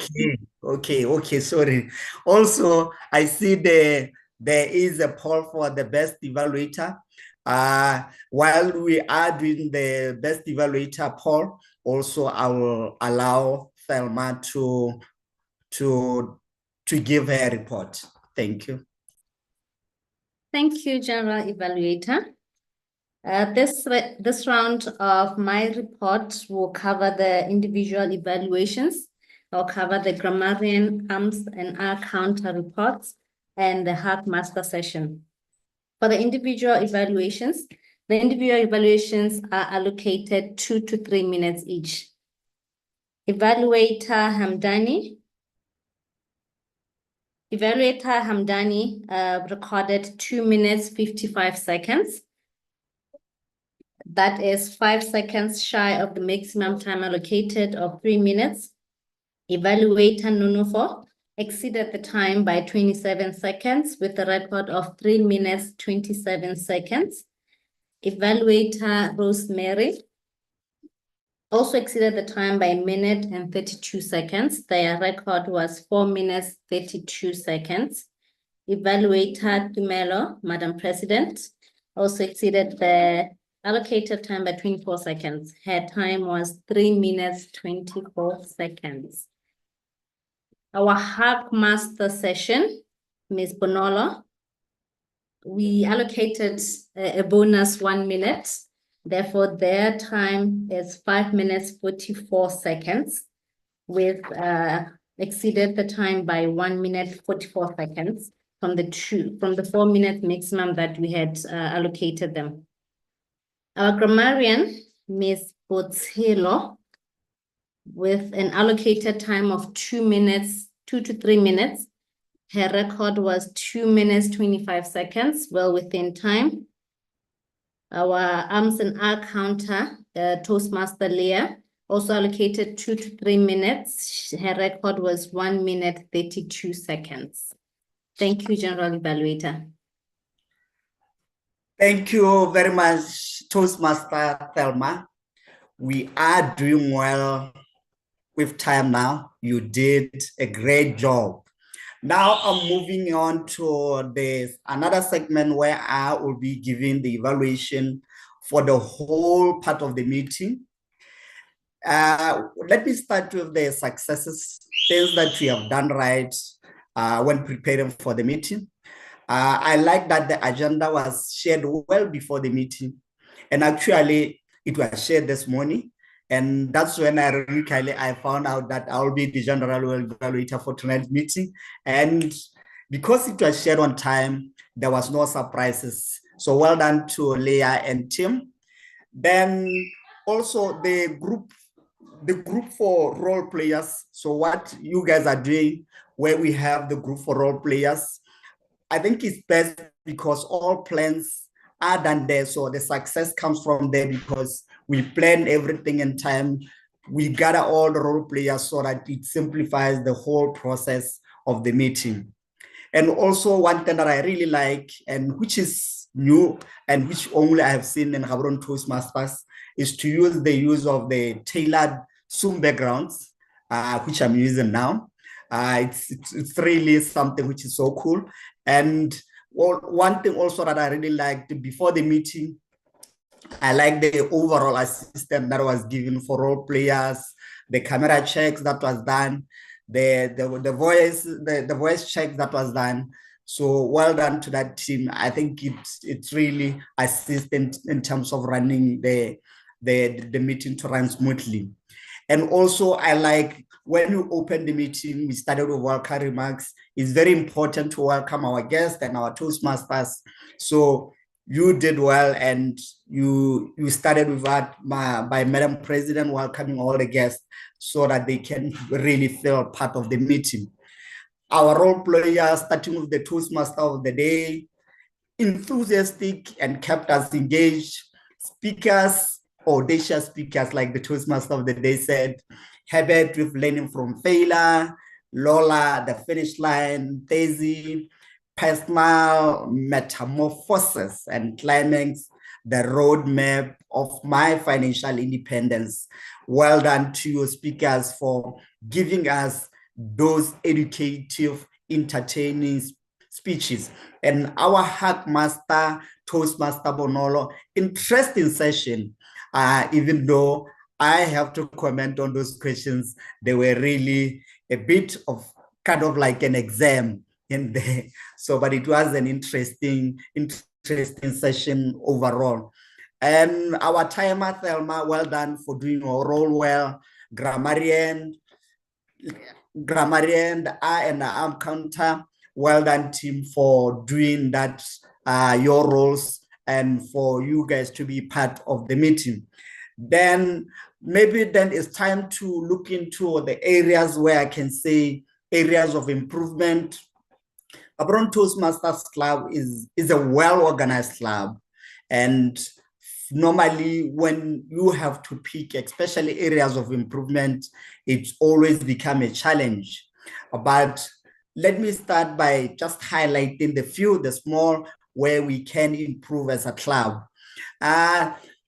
okay, sorry. Also, I see there is a poll for the best evaluator. While we are doing the best evaluator poll, also I will allow Thelma to give her report. Thank you. Thank you, General Evaluator. This round of my report will cover the individual evaluations. I'll cover the grammarian, arms and R counter reports, and the Hackmaster session. For the individual evaluations, the individual evaluations are allocated 2 to 3 minutes each. Evaluator Hamdani recorded 2 minutes, 55 seconds. That is 5 seconds shy of the maximum time allocated of 3 minutes. Evaluator Nunufo exceeded the time by 27 seconds with a record of 3 minutes, 27 seconds. Evaluator Rosemary also exceeded the time by 1 minute and 32 seconds. Their record was 4 minutes, 32 seconds. Evaluator Tumelo, Madam President, also exceeded the allocated time by 24 seconds. Her time was 3 minutes, 24 seconds. Our Hackmaster session, Ms. Bonolo, we allocated a bonus 1 minute. Therefore, their time is 5 minutes, 44 seconds, with exceeded the time by 1 minute, 44 seconds from the 4 minute maximum that we had allocated them. Our grammarian, Ms. Botshelo, with an allocated time of 2 to 3 minutes. Her record was 2 minutes, 25 seconds, well within time. Our arms and R counter, Toastmaster Leah, also allocated 2 to 3 minutes. Her record was 1 minute, 32 seconds. Thank you, General Evaluator. Thank you very much, Toastmaster Thelma. We are doing well with time now. You did a great job. Now I'm moving on to another segment where I will be giving the evaluation for the whole part of the meeting. Let me start with the successes, things that we have done right, when preparing for the meeting. I like that the agenda was shared well before the meeting. And actually, it was shared this morning. And that's when I found out that I'll be the general evaluator for tonight's meeting. And because it was shared on time, there was no surprises. So well done to Leah and Tim. Then also the group for role players. So what you guys are doing, where we have the group for role players, I think it's best because all plans are done there. So the success comes from there because we plan everything in time. We gather all the role players so that it simplifies the whole process of the meeting. And also one thing that I really like, and which is new and which only I have seen in Gaborone Toastmasters, is to use the tailored Zoom backgrounds, which I'm using now. It's really something which is so cool. And one thing also that I really liked before the meeting, I like the overall assistance that was given for role players, the camera checks that was done, the voice check that was done. So well done to that team. I think it's really assistant in terms of running the meeting to run smoothly. And also I like when you open the meeting, we started with welcome remarks. It's very important to welcome our guests and our Toastmasters. So you did well, and you started with that by Madam President welcoming all the guests so that they can really feel part of the meeting. Our role players, starting with the Toastmaster of the day, enthusiastic and kept us engaged. Speakers, audacious speakers, like the Toastmaster of the day said, Herbert with learning from failure, Lola, the finish line, Daisy, personal metamorphosis, and climax, the roadmap of my financial independence. Well done to your speakers for giving us those educative, entertaining speeches. And our hack master, Toastmaster Bonolo, interesting session, even though I have to comment on those questions. They were really a bit of kind of like an exam in there. So, but it was an interesting session overall. And our timer, Thelma, well done for doing your role well. Grammarian, the I and the arm counter, well done team for doing that, your roles, and for you guys to be part of the meeting. Then maybe then it's time to look into the areas where I can say areas of improvement. Gaborone Toastmasters Club is a well-organized club, and normally when you have to pick especially areas of improvement, it's always become a challenge. But let me start by just highlighting the small where we can improve as a club.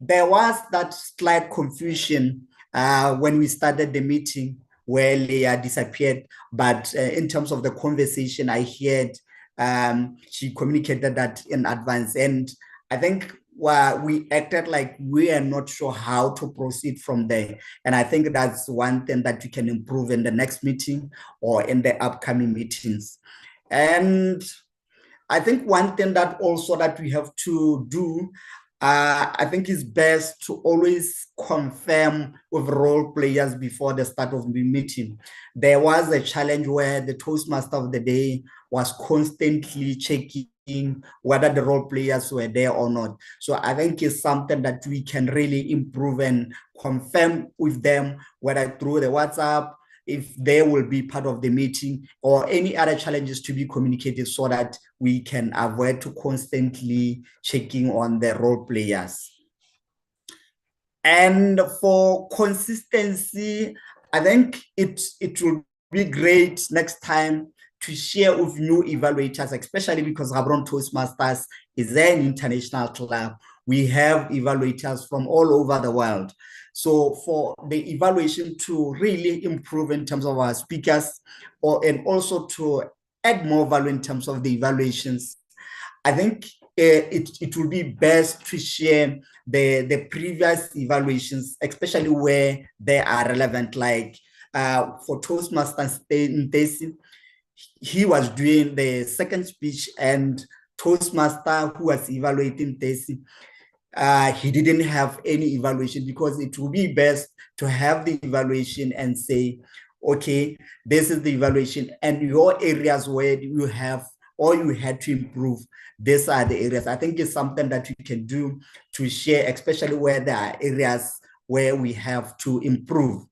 There was that slight confusion when we started the meeting where Leah disappeared, but in terms of the conversation I heard, she communicated that in advance, and I think we acted like we are not sure how to proceed from there. And I think that's one thing that we can improve in the next meeting or in the upcoming meetings. And I think one thing that also that we have to do, I think it's best to always confirm with role players before the start of the meeting. There was a challenge where the Toastmaster of the day was constantly checking whether the role players were there or not. So I think it's something that we can really improve and confirm with them, whether through the WhatsApp, if they will be part of the meeting, or any other challenges to be communicated so that we can avoid to constantly checking on the role players. And for consistency, I think it will be great next time to share with new evaluators, especially because Gaborone Toastmasters is an international club. We have evaluators from all over the world. So for the evaluation to really improve in terms of our speakers, and also to add more value in terms of the evaluations, I think it will be best to share the previous evaluations, especially where they are relevant, like for Toastmasters in Desi, he was doing the second speech, and Toastmaster who was evaluating this, he didn't have any evaluation, because it would be best to have the evaluation and say, okay, this is the evaluation, and your areas where you have or you had to improve, these are the areas. I think it's something that we can do to share, especially where there are areas where we have to improve.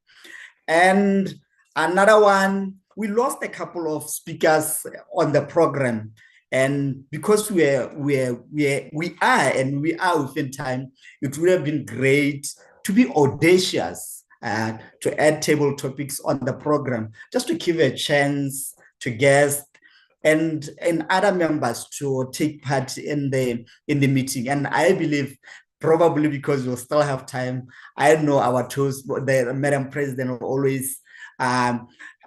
And another one, we lost a couple of speakers on the program. And because we are within time, it would have been great to be audacious, to add table topics on the program, just to give a chance to guests and other members to take part in the meeting. And I believe, probably because we'll still have time, I know our the Madam President will always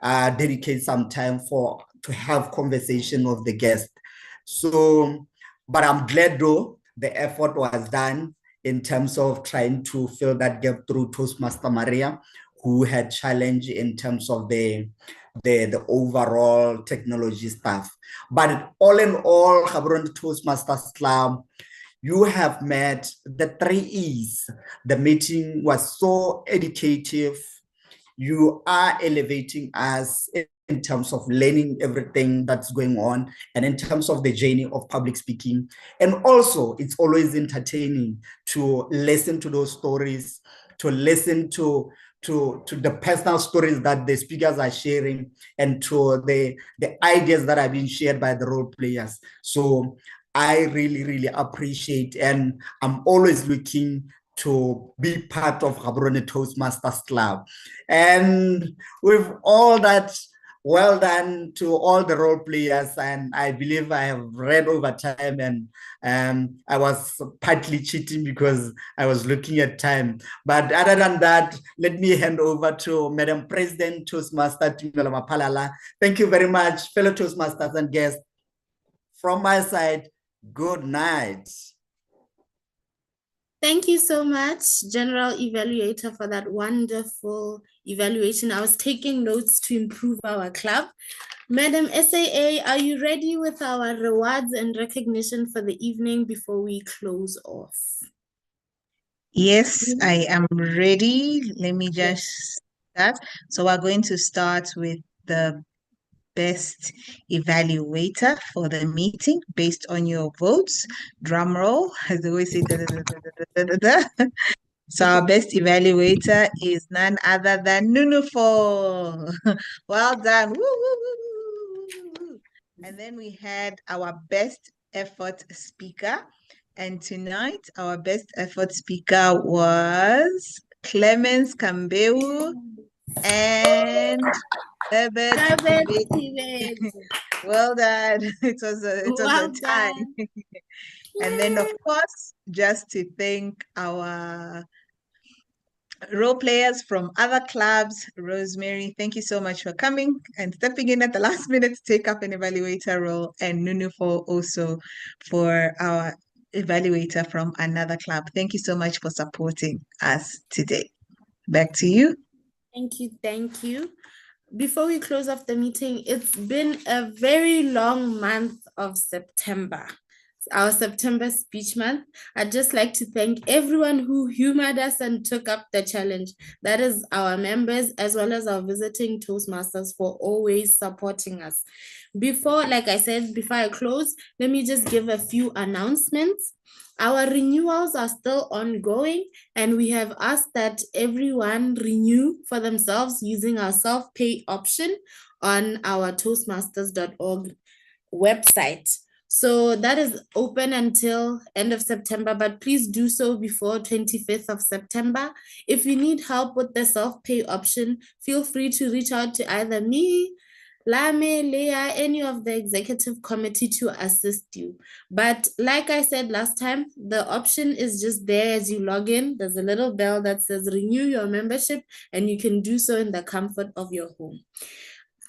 dedicate some time to have conversation with the guest. So, but I'm glad though the effort was done in terms of trying to fill that gap through Toastmaster Maria, who had challenge in terms of the overall technology stuff. But all in all, Gaborone Toastmasters Club, you have met the 3 E's. The meeting was so educative. You are elevating us in terms of learning everything that's going on, and in terms of the journey of public speaking. And also, it's always entertaining to listen to those stories, to listen to the personal stories that the speakers are sharing, and to the ideas that are being shared by the role players. So I really, really appreciate, and I'm always looking to be part of Gaborone Toastmasters Club. And with all that, well done to all the role players. And I believe I have read over time, and I was partly cheating because I was looking at time. But other than that, let me hand over to Madam President, Toastmaster Tumelo Mapalala. Thank you very much, fellow Toastmasters and guests. From my side, good night. Thank you so much, General Evaluator, for that wonderful evaluation. I was taking notes to improve our club. Madam SAA, are you ready with our rewards and recognition for the evening before we close off? Yes, I am ready. Let me just start. So we're going to start with the best evaluator for the meeting based on your votes. Drum roll, as they always say. Da, da, da, da, da, da, da. So our best evaluator is none other than Nunufo. Well done. Woo, woo, woo, woo, woo, woo. And then we had our best effort speaker. And tonight, our best effort speaker was Clemens Kambeu and Herbert Tibet. Well done. It was a tie. And then, of course, just to thank our role players from other clubs, Rosemary, thank you so much for coming and stepping in at the last minute to take up an evaluator role, and Nunufo also for our evaluator from another club. Thank you so much for supporting us today. Back to you. Thank you. Thank you. Before we close off the meeting, it's been a very long month of September. Our September speech month. I'd just like to thank everyone who humored us and took up the challenge. That is our members as well as our visiting Toastmasters for always supporting us. Like I said, before I close, let me just give a few announcements. Our renewals are still ongoing, and we have asked that everyone renew for themselves using our self-pay option on our toastmasters.org website. So that is open until end of September, but please do so before 25th of September. If you need help with the self-pay option, feel free to reach out to either me, Lame, Leah, any of the executive committee to assist you. But like I said last time, the option is just there as you log in. There's a little bell that says renew your membership, and you can do so in the comfort of your home.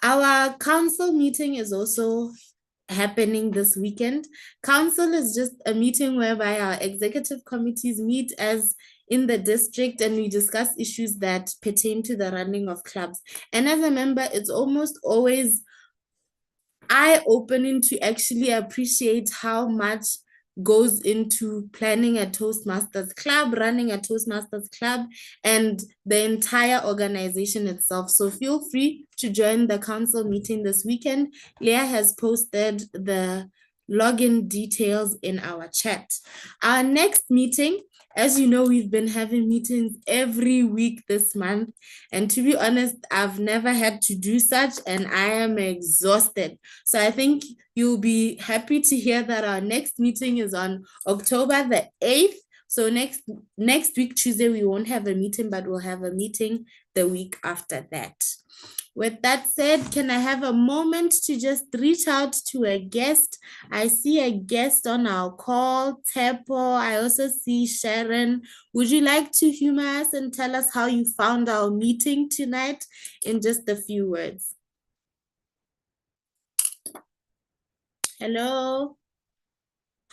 Our council meeting is also happening this weekend. Council is just a meeting whereby our executive committees meet as in the district, and we discuss issues that pertain to the running of clubs. And as a member, it's almost always eye-opening to actually appreciate how much goes into planning a Toastmasters club, running a Toastmasters club, and the entire organization itself. So feel free to join the council meeting this weekend. Leah has posted the login details in our chat. Our next meeting, as you know, we've been having meetings every week this month. And to be honest, I've never had to do such, and I am exhausted. So I think you'll be happy to hear that our next meeting is on October the 8th. So next week, Tuesday, we won't have a meeting, but we'll have a meeting the week after that. With that said, can I have a moment to just reach out to a guest? I see a guest on our call, Tepo. I also see Sharon. Would you like to humor us and tell us how you found our meeting tonight in just a few words? Hello.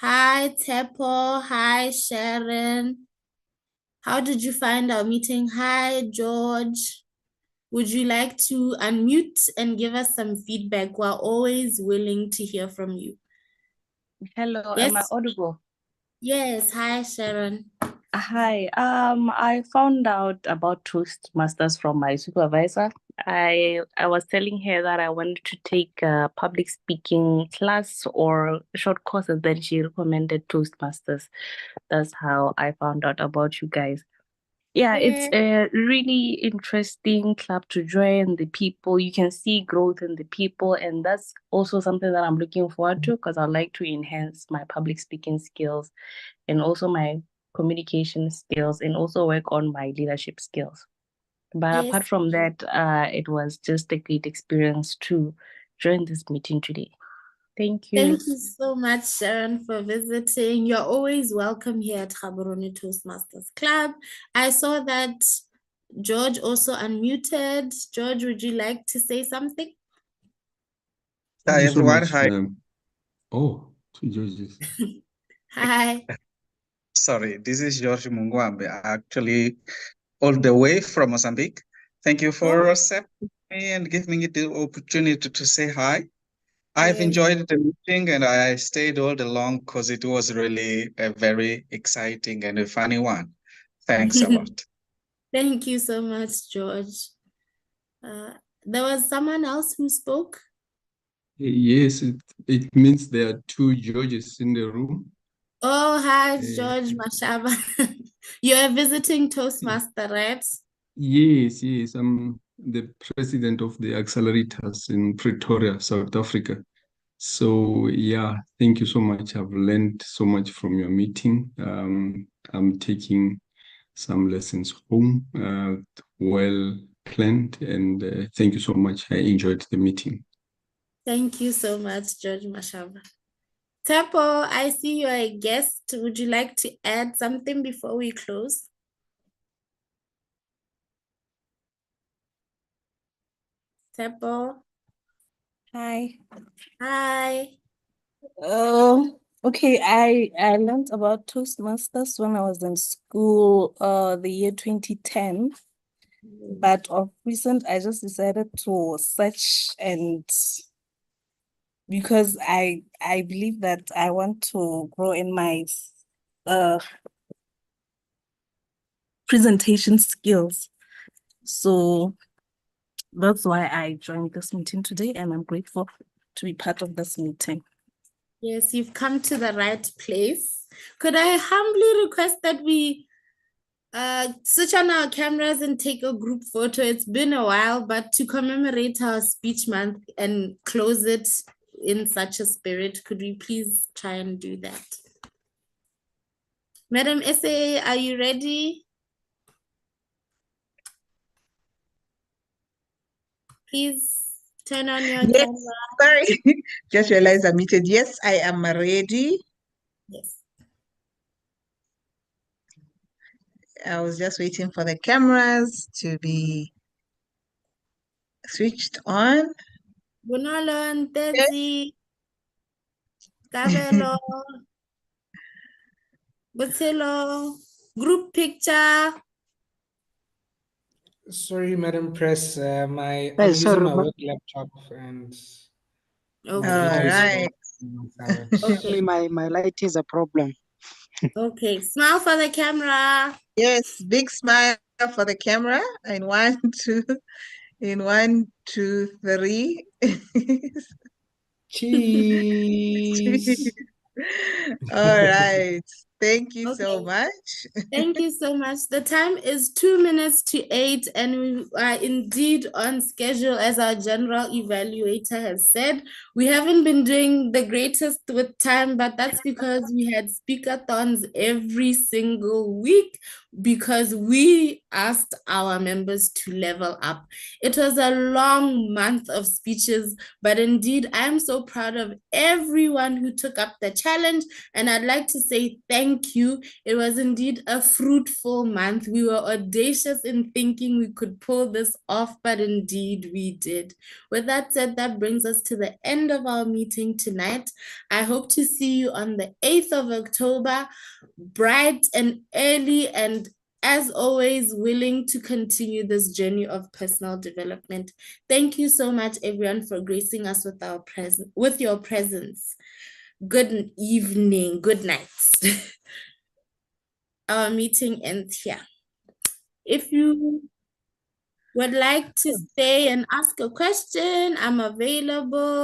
Hi, Tepo. Hi, Sharon. How did you find our meeting? Hi, George. Would you like to unmute and give us some feedback? We're always willing to hear from you. Hello, Yes. am I audible? Yes. Hi, Sharon. Hi. I found out about Toastmasters from my supervisor. I was telling her that I wanted to take a public speaking class or a short course, and then she recommended Toastmasters. That's how I found out about you guys. Yeah, it's a really interesting club to join. The people, you can see growth in the people, and that's also something that I'm looking forward to because I like to enhance my public speaking skills and also my communication skills and also work on my leadership skills. But apart Yes. from that, it was just a great experience to join this meeting today. Thank you. Thank you so much, Sharon, for visiting. You're always welcome here at Gaborone Toastmasters Club. I saw that George also unmuted. George, would you like to say something? Thank Hi you so everyone. much. Hi. Two judges. Hi. Sorry, this is George Mungwambe, actually all the way from Mozambique. Thank you for accepting me and giving me the opportunity to say hi. I've Yes. enjoyed the meeting and I stayed all along because it was really a very exciting and a funny one. Thanks a lot. Thank you so much, George. There was someone else who spoke. Yes, it means there are two judges in the room. Oh, hi, George Mashaba. You're a visiting Toastmaster, right? Yes, yes. I'm the president of the accelerators in Pretoria, South Africa. So yeah, thank you so much. I've learned so much from your meeting. I'm taking some lessons home, well planned, and thank you so much. I enjoyed the meeting. Thank you so much, George Mashaba. Tepo, I see you're a guest. Would you like to add something before we close? Tepo. Hi. Hi. Okay, I learned about Toastmasters when I was in school, the year 2010. But of recent, I just decided to search and because I believe that I want to grow in my presentation skills. So that's why I joined this meeting today, and I'm grateful to be part of this meeting. Yes, you've come to the right place. Could I humbly request that we switch on our cameras and take a group photo? It's been a while, but to commemorate our speech month and close it in such a spirit, could we please try and do that? Madam SA, are you ready? Please turn on your Yes, camera. sorry. Just realized I muted. Yes, I am ready. Yes. I was just waiting for the cameras to be switched on. Bonolo, Ntezi, Kabelo, Botelo, group picture. Sorry, Madam Press, I'm Hey, using sorry, my work laptop and Okay. All right. Okay. My light is a problem. Okay. Smile for the camera. Yes, big smile for the camera. In one, two, in 1, 2, 3. Cheese. All right. Thank you so Okay. much. Thank you so much. The time is 2 minutes to 8, and we are indeed on schedule, as our general evaluator has said. We haven't been doing the greatest with time, but that's because we had speakathons every single week because we asked our members to level up. It was a long month of speeches, but indeed, I am so proud of everyone who took up the challenge, and I'd like to say thank you. It was indeed a fruitful month. We were audacious in thinking we could pull this off, but indeed we did. With that said, that brings us to the end of our meeting tonight. I hope to see you on the 8th of October, bright and early, and as always, willing to continue this journey of personal development. Thank you so much, everyone, for gracing us with your presence. Good evening, good night. Our meeting ends here. If you would like to stay and ask a question, I'm available.